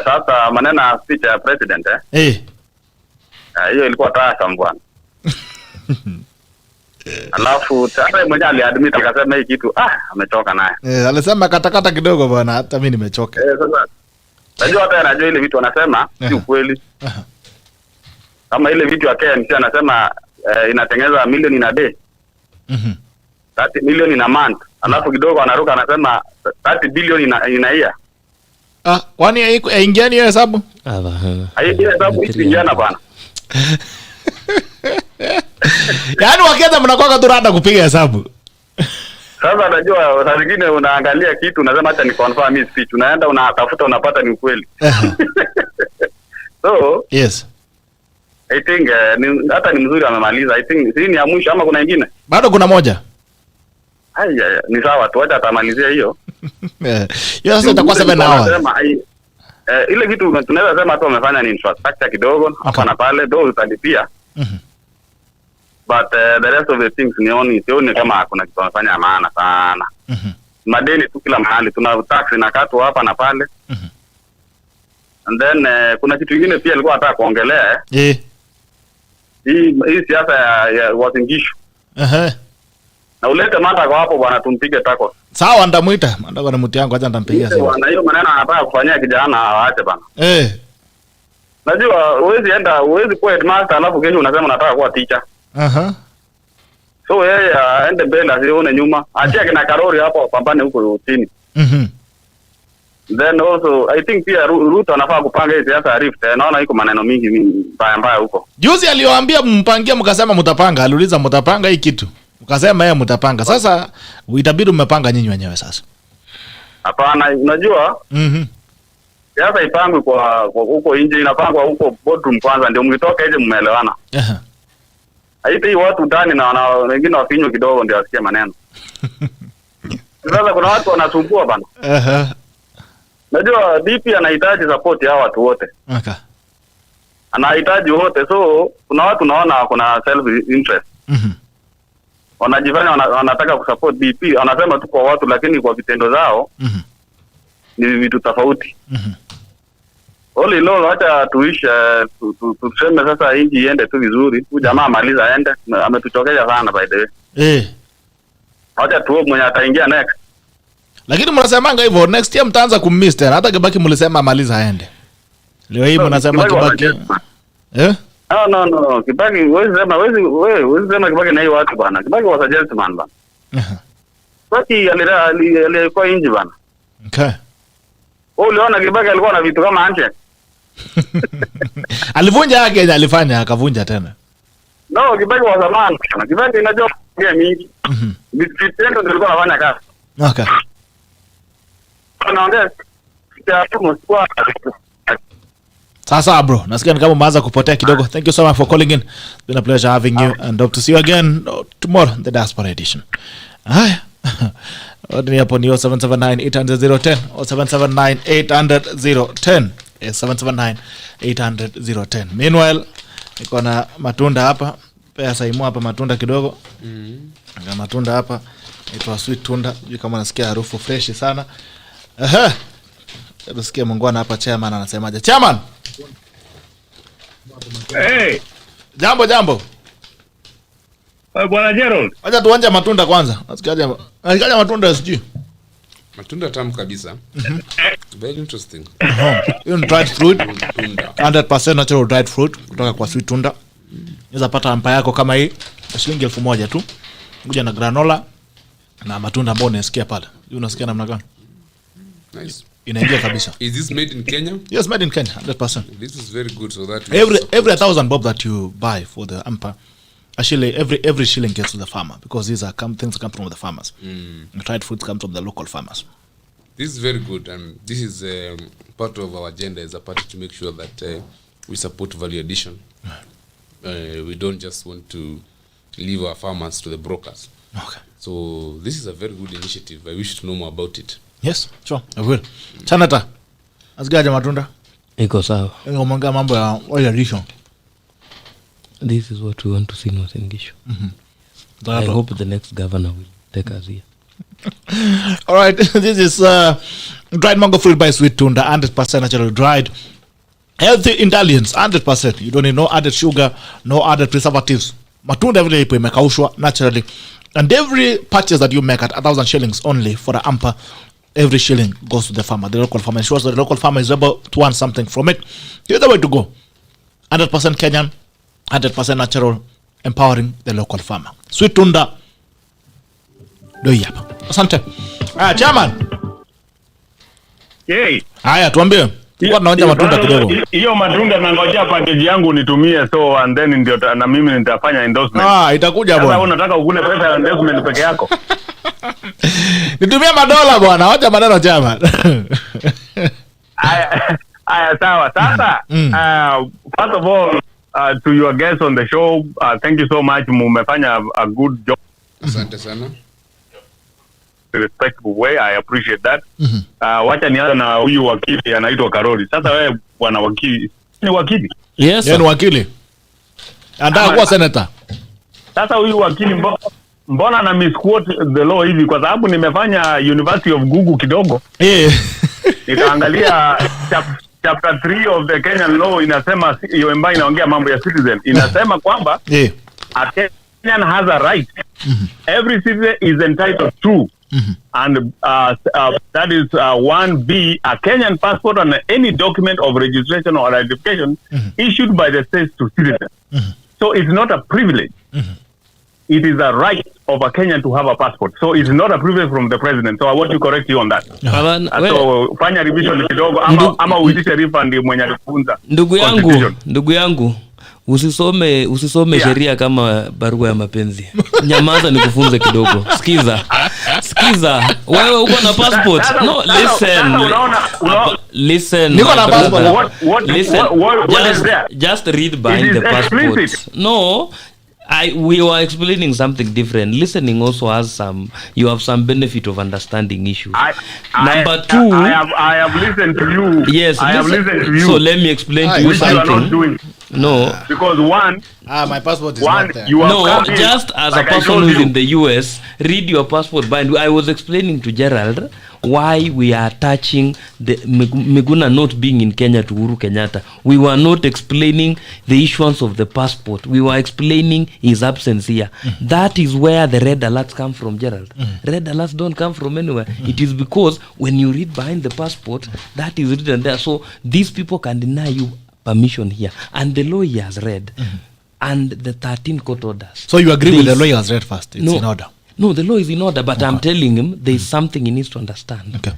Sasa maneno ya speech ya president hiyo ilikuwa tasa mbwana. Alafu hata mwenyewe aliadmit akasema hii kitu amechoka naye. Alisema katakata kidogo bwana, hata mimi nimechoka. Sasa najua hata anajua ile vitu anasema si ukweli. Kama ile vitu ya KMC anasema inatengeneza milioni na day. 30 million in a month. Alafu kidogo anaruka anasema 30 billion in a year. Kwani aingiani hiyo hesabu? Hiyo hesabu ingiana bana. Yaani Wakenya mnakuwa tu rada kupiga hesabu. Sasa najua saa zingine unaangalia kitu unasema acha ni confirm hii speech, unaenda unatafuta unapata ni ukweli. So yes, I think hata ni mzuri amemaliza. I think hii ni ya mwisho ama kuna nyingine? Bado kuna moja. Haya, ni sawa tu, acha atamalizia hiyo. Hiyo sasa itakuwa 7 hours. Ile kitu tunaweza sema tu wamefanya ni infrastructure kidogo hapa na pale, though utalipia. But the rest of the things sioni kama kuna kitu wanafanya maana sana. Madeni tu kila mahali, tuna tax inakatwa hapa na pale. And then kuna kitu kingine pia alikuwa anataka kuongelea. Hii siasa ya wazingisho. Na ulete manda kwa hapo bwana, tumpige tako. Sawa, ndamuita. Manda kwa mtu yangu acha ndampigia simu. Bwana hiyo maneno anataka kufanyia kijana aache bana. Najua huwezi kuwa headmaster alafu kesho unasema unataka kuwa teacher. So yeye aende mbele asione nyuma. Achia kina Karori hapo wapambane huko chini. Then also I think pia Ruto anafaa kupanga hii siasa ya Rift. Naona iko maneno mingi mbaya huko. Juzi aliwaambia mpangie, mkasema mtapanga. Aliuliza mtapanga hii kitu. Mkasema yeye mtapanga. Sasa itabidi mmepanga nyinyi wenyewe sasa. Hapana, unajua? Siasa ipangwe kwa huko nje, inapangwa huko boardroom kwanza ndio mkitoka nje mmeelewana. Haiti watu ndani na wengine wafinywa kidogo ndio wasikie maneno. Sasa kuna watu wanasumbua bana. Najua DP anahitaji support ya watu wote. Anahitaji wote, so kuna watu naona kuna self interest. Wanajifanya wanataka kusupport DP, wanasema tu kwa watu lakini kwa vitendo zao ni vitu tofauti. Oli lolo acha tuisha tuseme sasa inji iende tu vizuri. Huyu jamaa maliza aende, ametuchokesha sana by the way. Acha tuone mwenye ataingia next. Lakini mnasemanga hivyo next year mtaanza kummiss tena. Hata Kibaki mlisema maliza aende. Leo hii mnasema Kibaki. No. Kibaki wewe sema Kibaki na hiyo watu bana. Kibaki was a gentleman bana. Kibaki alikuwa inji bana. Okay. Uliona Kibaki alikuwa na vitu kama anje. Alivunja yake, alifanya akavunja tena. No, Kibaki wa zamani. Kibaki inajua game mingi. Vitendo ndio anafanya kazi. Okay. Anaongea. Sasa bro, nasikia ni kama umeanza kupotea kidogo. Thank you so much for calling in. It's been a pleasure having you and hope to see you again tomorrow, the Diaspora edition. Haya. Ni hapo ni 0779-800-010 au 779-800-010. 779-800-010. Meanwhile, niko na matunda hapa. Pesa imu hapa matunda kidogo. Na matunda hapa inaitwa sweet tunda. Sijui kama nasikia harufu fresh sana. Tusikie mungwana hapa chairman anasemaje. Chairman. Hey. Jambo. Bwana Gerald. Acha tuanje matunda kwanza. Nasikiaje matunda sijui. Matunda tamu kabisa. Very interesting. Hiyo ni dried fruit. 100% natural dried fruit kutoka kwa sweet tunda. Unaweza pata ampa yako kama hii shilingi 1000 tu. Kuja na granola na matunda ambayo unasikia pale. Hiyo unasikia namna gani? Nice. Inaingia kabisa. Is this made in Kenya? Yes, made in Kenya, 100%. This is very good, so that every 1,000 bob that you buy for the ampa, actually every shilling gets to the farmer because these are things come from the farmers. Dried fruits come from the local farmers. This is very good, and this is part of our agenda as a party to make sure that we support value addition. We don't just want to leave our farmers to the brokers. Okay. So this is a very good initiative. I wish to know more about it. Yes, sure, I will. Kenyatta, asigaje matunda? Iko sawa. Ngomanga mambo ya oil addition. This is what we want to see in Uasin Gishu. I hope the next governor will take us here. All right, this is dried mango fruit by Sweet Tunda, 100% natural dried. Healthy ingredients, 100%. You don't need no added sugar, no added preservatives. Matunda vile ipo imekaushwa naturally. And every purchase that you make at 1,000 shillings only for the amper, every shilling goes to the farmer. The local farmer ensures that the local farmer is able to earn something from it. Here's the way to go. 100% Kenyan, 100% natural, empowering the local farmer. Sweet Tunda. Do hapa. Asante. Chairman. Hey. Haya, tuambie. Kwa naonja matunda kidogo. Hiyo matunda nangojea package yangu nitumie, so and then ndio na mimi nitafanya endorsement. Itakuja bwana. Sasa unataka ukule pesa ya endorsement peke yako? Nitumia madola bwana, wacha maneno chama. Aya sawa. Sasa first of all to your guests on the show, thank you so much. Mumefanya a good job. Asante sana. Respectful way, I appreciate that. Wacha nianze na huyu wakili anaitwa Karori. Sasa wewe bwana wakili, ni wakili? Yes. Yeye ni wakili. Anataka kuwa senator. Sasa huyu wakili mbona na misquote the law hivi? Kwa sababu nimefanya University of Google kidogo. Nikaangalia chapter 3 of the Kenyan law inasema, hiyo ambayo inaongea mambo ya citizen, inasema kwamba a Kenyan has a right. Every citizen is entitled to and that is 1B, a Kenyan passport and any document of registration or identification issued by the state to citizens. So it's not a privilege. It is a right of a Kenyan to have a passport. So it's not a privilege from the president. So I want to correct you on that. So fanya revision kidogo ama uitishe refund mwenye alifunza. Ndugu yangu usisome sheria kama barua ya mapenzi. Nyamaza nikufunze kidogo. Sikiza. Wewe uko na passport? No, listen. Niko na passport. What is there? Just read behind the passport. Explicit. No. We were explaining something different. Listening also has you have some benefit of understanding issues. Number two, I have listened to you. Yes, I have listened to you. So let me explain to you which something. you are not doing. No. Because my passport is not there. Just as a person who's in the US, read your passport bind. I was explaining to Gerald why we are attaching the Miguna not being in Kenya to Uhuru Kenyatta. We were not explaining the issuance of the passport. We were explaining his absence here. That is where the red alerts come from, Gerald. Red alerts don't come from anywhere. It is because when you read behind the passport, that is written there. So these people can deny you permission here. And the law he has read. And the 13 court orders. So you agree with the law he has read first? It's in order. No, the law is in order, but I'm telling him there is something he needs to understand. Okay.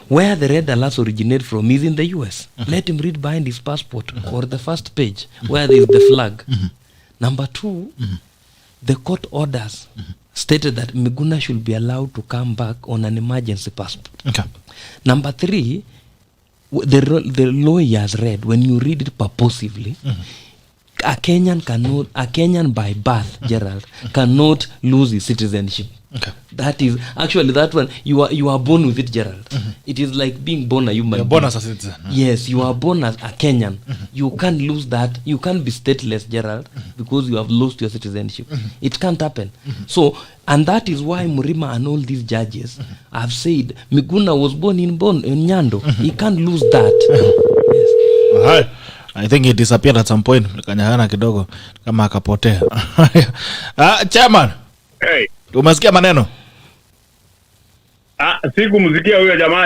Where the red alerts originate from is in the US. Let him read behind his passport or the first page where there is the flag. Number two, the court orders stated that Miguna should be allowed to come back on an emergency passport. Okay. Number three, the law he has read, when you read it purposively, a Kenyan by birth, Gerald, cannot lose his citizenship. Okay. That is actually that one. You are born with it, Gerald. It is like being born a human. You're born as a citizen. Yes, you are born as a Kenyan. You can't lose that. You can't be stateless, Gerald, because you have lost your citizenship. It can't happen. So, and that is why Murima and all these judges have said Miguna was born in Nyando. He can't lose that. Yes. All right. I think he disappeared at some point. Kanyana kidogo kama akapotea. Chairman. Hey. Umesikia maneno? Sikumsikia huyo jamaa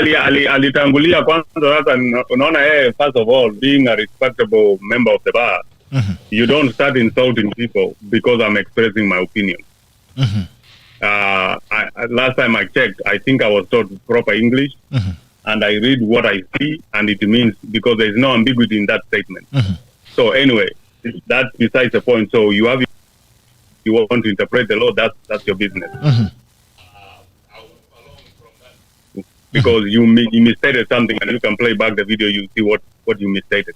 alitangulia kwanza. Sasa unaona yeye, first of all, being a respectable member of the bar, you don't start insulting people because I'm expressing my opinion. Last time I checked, I think I was taught proper English. And I read what I see, and it means, because there is no ambiguity in that statement. So anyway, that's besides the point. So you want to interpret the law, that's your business. Because you misstated something, and you can play back the video, you see what you misstated.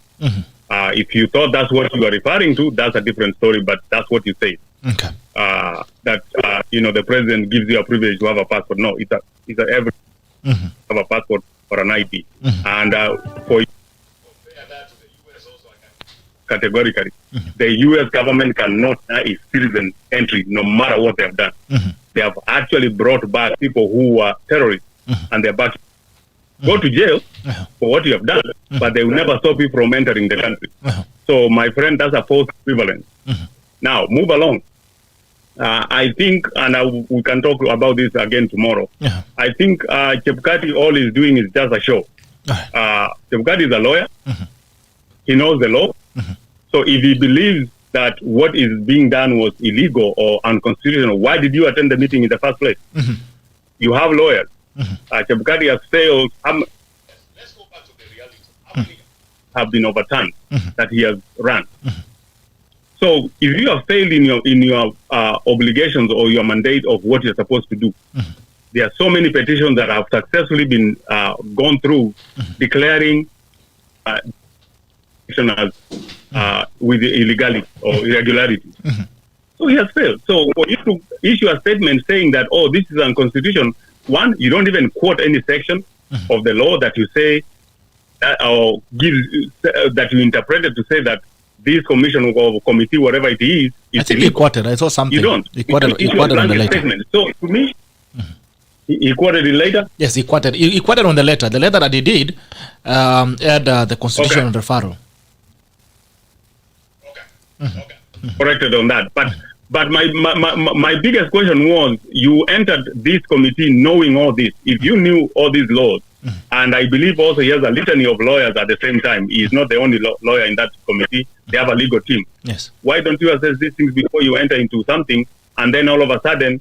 If you thought that's what you are referring to, that's a different story, but that's what you said. Okay. That the president gives you a privilege to have a passport. No, it's every have a passport or an ID. And for that to the US also, categorically, the US government cannot deny citizen entry no matter what they have done. They have actually brought back people who were terrorists, and they're back. Go to jail for what you have done, but they will never stop you from entering the country. So, my friend, that's a false equivalence. Now, move along. I think, and we can talk about this again tomorrow. I think Chepkati, all he's doing is just a show. Chepkati is a lawyer. He knows the law. So if he believes that what is being done was illegal or unconstitutional, why did you attend the meeting in the first place? You have lawyers. Chepkati has failed. Let's go back to the reality. How many have been overturned that he has run? So if you have failed in your obligations or your mandate of what you're supposed to do, there are so many petitions that have successfully been gone through, declaring as with illegality or irregularity. So he has failed. So for you to issue a statement saying that, oh, this is unconstitutional, one, you don't even quote any section of the law that you say or give that you interpreted to say that this commission or committee, whatever it is I think he quoted. I saw something. You don't. He quoted on the letter. Statement. So to me, he quoted it later. Yes, he quoted. He quoted on the letter. The letter that he did had the constitutional referral. Corrected on that, but my biggest question was, you entered this committee knowing all this. If you knew all these laws, and I believe also he has a litany of lawyers at the same time. He is not the only lawyer in that committee. They have a legal team. Yes. Why don't you assess these things before you enter into something, and then all of a sudden,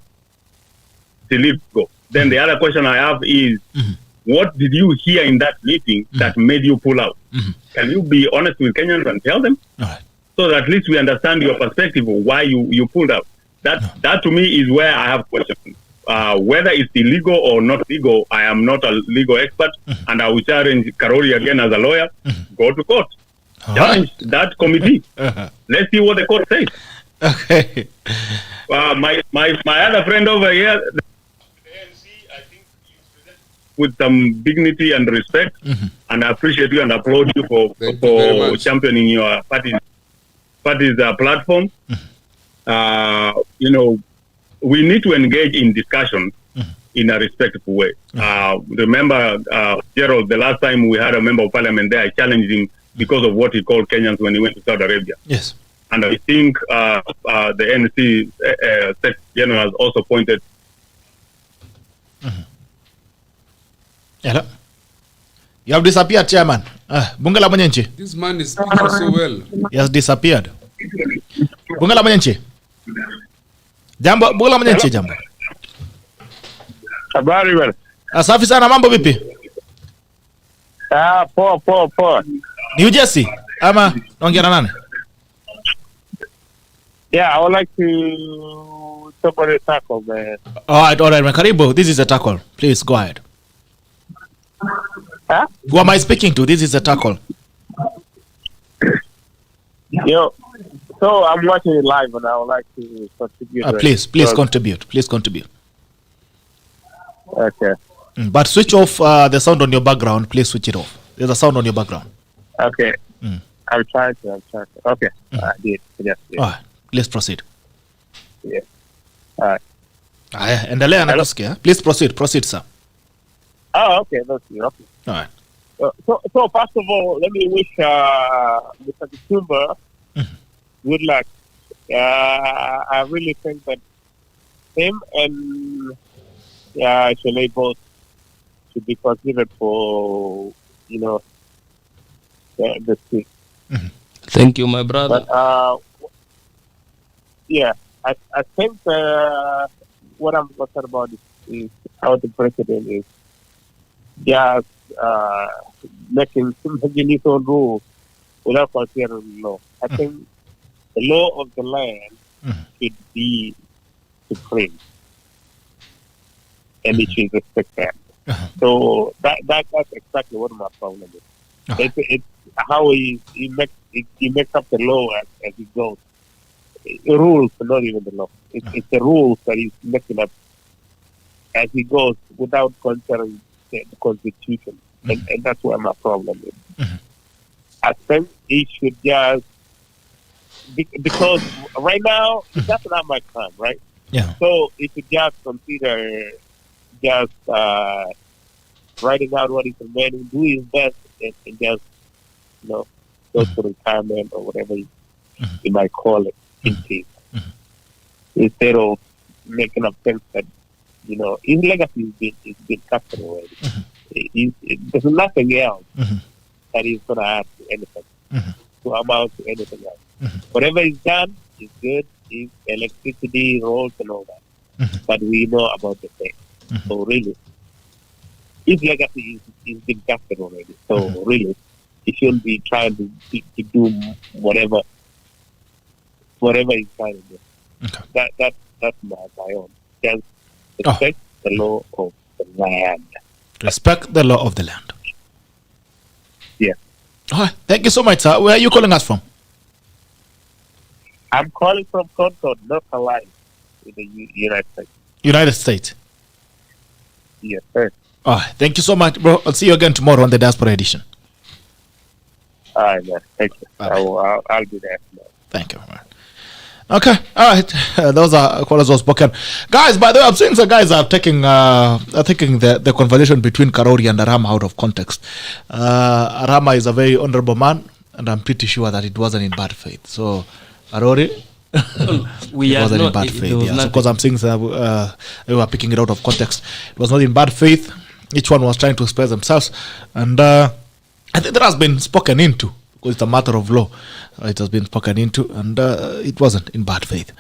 go? Then the other question I have is, what did you hear in that meeting that made you pull out? Can you be honest with Kenyans and tell them? All right. So that at least we understand your perspective of why you pulled out. That to me is where I have questions. Whether it's illegal or not legal, I am not a legal expert, and I will challenge Karori again as a lawyer. Go to court. Challenge that committee. Let's see what the court says. Okay. My other friend over here, the ANC, I think you present with some dignity and respect, and I appreciate you and applaud you for championing your party's platform. We need to engage in discussion in a respectful way. Remember, Gerald, the last time we had a member of parliament there, I challenged him because of what he called Kenyans when he went to Saudi Arabia. Yes. And I think the NC Secretary General has also pointed. Hello? You have disappeared, Chairman. Bunge la Mwenye Nchi. This man is speaking so well. He has disappeared. Bunge la Mwenye Nchi. Jambo, Bunge la Mwenye Nchi, jambo. Habari bwana. Safi sana, mambo vipi? Poa. Ni Ujesi ama naongea na nani? Yeah, I would like to talk about the tackle, man. All right, man. Karibu. This is a tackle. Please go ahead. Huh? Who am I speaking to? This is a tackle. Yo, so I'm watching it live, and I would like to contribute. Please contribute. Please contribute. Okay. But switch off the sound on your background. Please switch it off. There's a sound on your background. Okay. I'm trying to. Okay. I did. Yes. All right. Let's proceed. Yeah. All right. Endelea na kusikia. Please proceed, sir. Oh, okay. That's it. Okay. All right. So first of all, let me wish Mr. KIPCHUMBA good luck. I really think that him and Shelley both should be considered for the seat. Thank you, my brother. But I think what I'm concerned about is how the president is just making his own rules without considering law. I think the law of the land should be supreme, and it should respect that. So that's exactly what my problem is. It's how he makes up the law as he goes. The rules, not even the law. It's the rules that he's making up as he goes without considering the Constitution. And that's where my problem is. I think he should just, because right now, that's not my time, right? Yeah. So he should just consider just writing out what he's remaining, do his best, and just, go to retirement or whatever you might call it, in peace. Instead of making up things that, his legacy is been captured already. There's nothing else that he's going to add to anything, to amount to anything else. Whatever he's done is good, is electricity, roads, and all that. But we know about the thing. So really, his legacy is been captured already. So really, he shouldn't be trying to do whatever he's trying to do. Okay. That's my own. Just respect the law of the land. Respect the law of the land. Yeah. All right. Thank you so much, sir. Where are you calling us from? I'm calling from Concord, North Carolina, in the United States. United States. Yes, sir. All right. Thank you so much, bro. I'll see you again tomorrow on the Diaspora Edition. All right, man. Thank you. I'll be there tomorrow. Thank you, man. Okay, all right. Those are callers who spoken. Guys, by the way, I'm seeing some guys are taking the conversation between Karori and Arama out of context. Arama is a very honorable man, and I'm pretty sure that it wasn't in bad faith. So, Karori, We it are wasn't in not. bad There faith. was Yeah, nothing. because I'm seeing they were picking it out of context. It was not in bad faith. Each one was trying to express themselves, and I think that has been spoken into. It's a matter of law. It has been spoken into, and it wasn't in bad faith.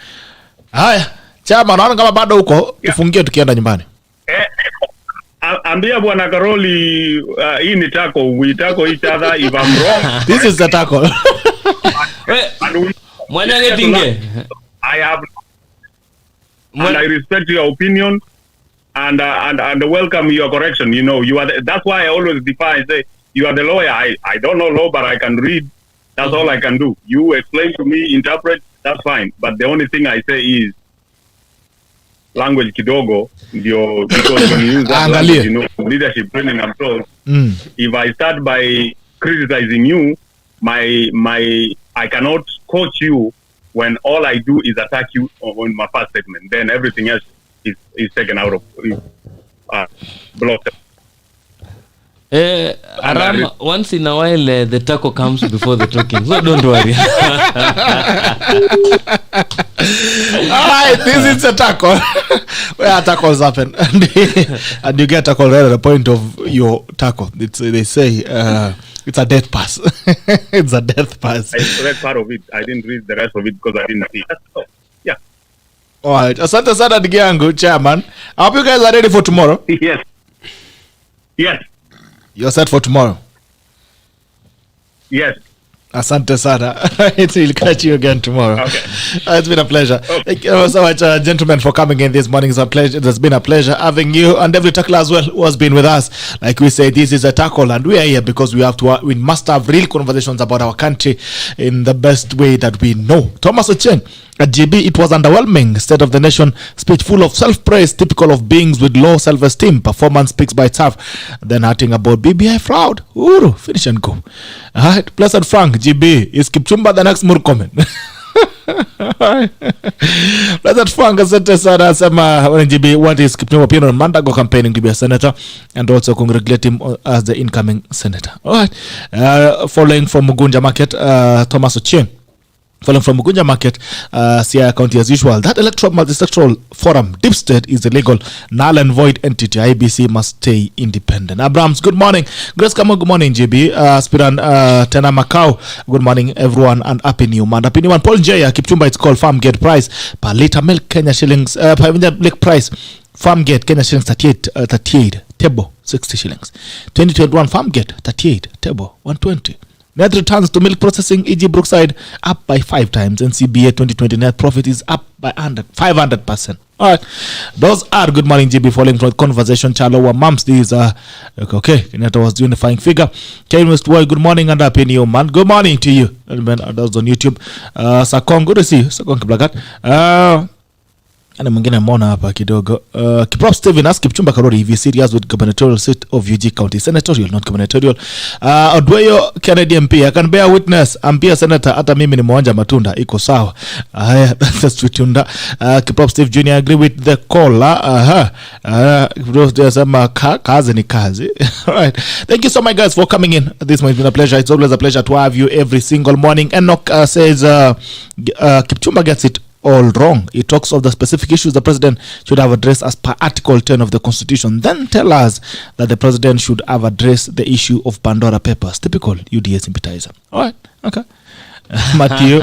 Haya, chama naona kama bado huko tufungie tukienda nyumbani. Ambia bwana Karoli, hii ni taco. We tackle each other if I'm wrong. This is the tackle. Mwanyange tinge. I have, and I respect your opinion, and welcome your correction. You know, you are. That's why I always define. Say you are the lawyer. I don't know law, but I can read. That's all I can do. You explain to me, interpret. That's fine. But the only thing I say is language kidogo. Because when you use that language, you know, leadership training. I'm told. If I start by criticizing you, I cannot coach you when all I do is attack you on my first statement. Then everything else is taken out of blocked. Arama, once in a while the taco comes before the talking, so don't worry. Alright, this is a tackle. Where tackles happen, and you get tackle right at the point of your tackle. They say it's a death pass. It's a death pass. I read part of it. I didn't read the rest of it because I didn't see it. So, yeah. Alright, asante sana ndugu yangu chairman. I hope you guys are ready for tomorrow. Yes. You're set for tomorrow. Yes. Asante sana. We'll catch you again tomorrow. Okay. It's been a pleasure. Thank you so much, gentlemen, for coming in this morning. It's a pleasure. It has been a pleasure having you and every tackler as well who has been with us. Like we say, this is a tackle, and we are here because we must have real conversations about our country in the best way that we know. Thomas Ochieng at GB, it was underwhelming. State of the Nation speech full of self-praise, typical of beings with low self-esteem. Performance speaks by itself. Then acting about BBI fraud. Uru, finish and go. All right, Blessed Frank, GB, is KIPCHUMBA the next Murkomen? Blessed Frank asante sana, asema when GB what is KIPCHUMBA opinion on Mandago campaigning to be a senator, and also congratulate him as the incoming senator. All right, following from Mugunja Market, Thomas Ochieng. Following from Mugunja Market, Siaya County as usual. That electoral multi-sectoral forum, deep state, is illegal. Null and void entity. IBC must stay independent. Abrams, good morning. Grace Kamo, good morning, GB. Aspirant Tena Macau, good morning, everyone, and happy new month. Happy new month. Paul J. KIPCHUMBA, it's called farm gate price. Per liter milk, Kenya shillings. Per milk price. Farm gate, Kenya shillings 38. Table, 60 shillings. 2021 farm gate, 38. Table, 120. Net returns to milk processing, e.g. Brookside, up by 5 times. And CBA 2020 net profit is up by 500%. All right. Those are good morning, GB, following from conversation. Chalo Mams, these are okay. Kenyatta was the unifying figure. Kane West Boy, good morning and happy new man. Good morning to you. That was on YouTube. Sakong, good to see you. Sakong Kiplagat. And mwingine mona hapa kidogo. Kiprop Steven ask KIPCHUMBA Karori if he's serious with gubernatorial seat of UG County. Senatorial, not gubernatorial. Odweyo Kennedy MP, I can bear witness. Ambia senator, hata mimi ni mwanja matunda. Iko sawa. That's Twitunda. Kiprop Steve Jr. agree with the caller. Kazi ni kazi. Alright. Thank you so much, guys, for coming in. This has been a pleasure. It's always a pleasure to have you every single morning. Enoch says KIPCHUMBA gets it all wrong. It talks of the specific issues the president should have addressed as per Article 10 of the Constitution. Then tell us that the president should have addressed the issue of Pandora Papers. Typical UDA sympathizer. All right. Okay. Matthew,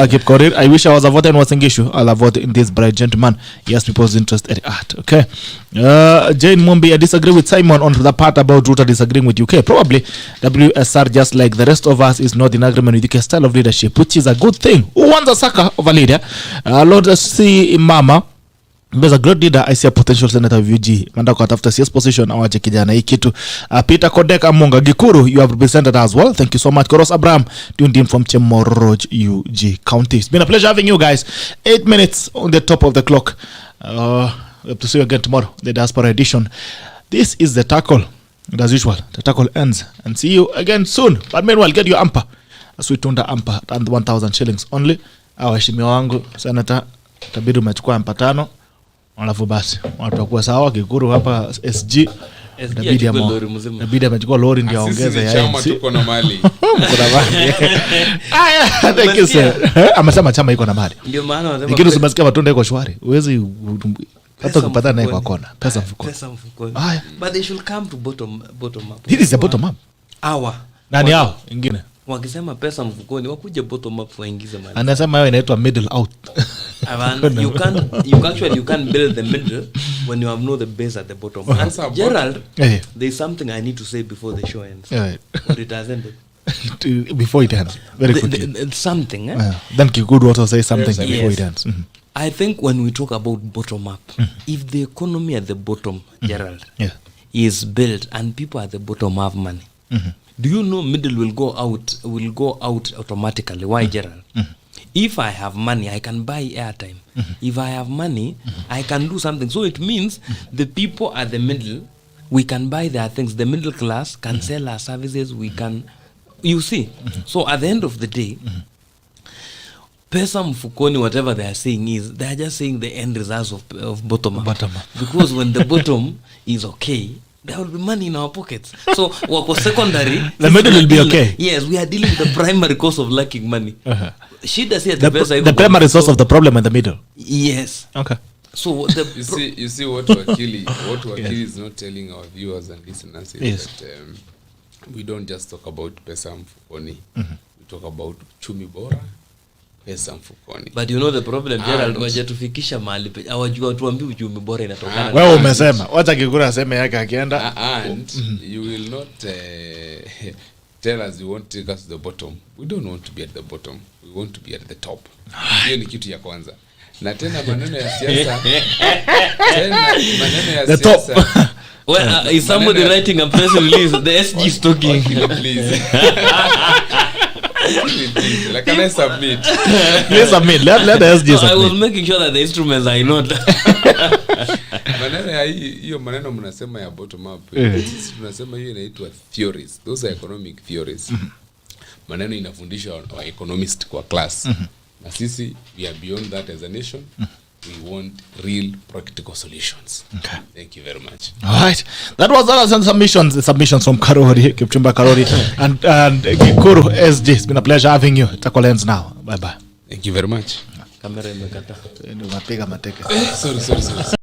keep correct. I wish I was a voter in Uasin Gishu. I'll vote in this bright gentleman. Yes, people's interest at art. Okay. Jane Mumbi, I disagree with Simon on the part about Ruto disagreeing with UK. Probably WSR, just like the rest of us, is not in agreement with UK style of leadership, which is a good thing. Who wants a sucker of a leader? Lord C. Mama. There's a great leader. I see a potential senator of UG. Manda kwa tafuta CS position awache kijana hii kitu. Peter Kodeka Munga Gikuru, you have represented as well. Thank you so much. Koros Abraham, tuned in from Chemoroj, UG County. It's been a pleasure having you guys. 8 minutes on the top of the clock. We have to see you again tomorrow, the diaspora edition. This is the tackle. And as usual, the tackle ends. And see you again soon. But meanwhile, get your amper. As we tunda amper and 1,000 shillings only. Awashimiwa wangu, senator, tabidi umechukua amper 5. Alafu basi watakuwa sawa. Gikuru hapa SG inabidi amechukua lori ndio aongeze ya chama tuko na mali. Thank you sir. Amesema chama iko na mali. Ndio maana wanasema Gikuru simasikia matunda iko shwari. Uwezi hata kupata naye kwa kona. Pesa mfukoni. But they should come to bottom up. This is the bottom up. Nani hao ingine? Wakisema pesa mfukoni wakuje bottom up waingize mali. Anasema yao inaitwa middle out. You can't build the middle when you have no the base at the bottom. Gerald, there's something I need to say before the show ends. But it has ended. Before it ends. Very quickly. Something. Then Kikudu also say something before it ends. I think when we talk about bottom up, if the economy at the bottom, Gerald, is built and people at the bottom have money, do you know middle will go out automatically? Why, Gerald? If I have money, I can buy airtime. If I have money, I can do something. So it means the people at the middle, we can buy their things. The middle class can sell our services. We can, you see. So at the end of the day, pesa mfukoni, whatever they are saying is, they are just saying the end results of bottom up. Because when the bottom is okay, there will be money in our pockets. So wako secondary, the middle will be okay. Yes, we are dealing with the primary cause of lacking money. Shida si the primary source of the problem in the middle. Yes. Okay. So you see what Wakili is not telling our viewers and listeners is that we don't just talk about pesa mfukoni. We talk about chumi bora, pesa mfukoni. But you know the problem, Gerald, waje tufikisha mahali hawajua tuambie uchumi bora inatokana. Wewe umesema wacha Gikuru aseme yake akienda. And you will not tell us you won't take us to the bottom. We don't want to be at the bottom. We want to be at the top. Hiyo ni kitu ya kwanza. Na tena maneno ya siasa. The top. Well, is somebody writing a press release? The SG is talking. Please. Like, can I submit? Please submit. Let the SG submit. I was making sure that the instruments are not. Maneno ya hiyo maneno mnasema ya bottom up. Sisi tunasema hiyo inaitwa theories. Those are economic theories. Maneno inafundishwa wa economist kwa class. Na sisi we are beyond that as a nation. We want real practical solutions. Okay. Thank you very much. All right. That was all submissions from KARORI, KIPCHUMBA KARORI and Gikuru SG. It's been a pleasure having you. Tackle ends now. Bye bye. Thank you very much. Kamera imekata. Ndio mapiga mateke. Sorry.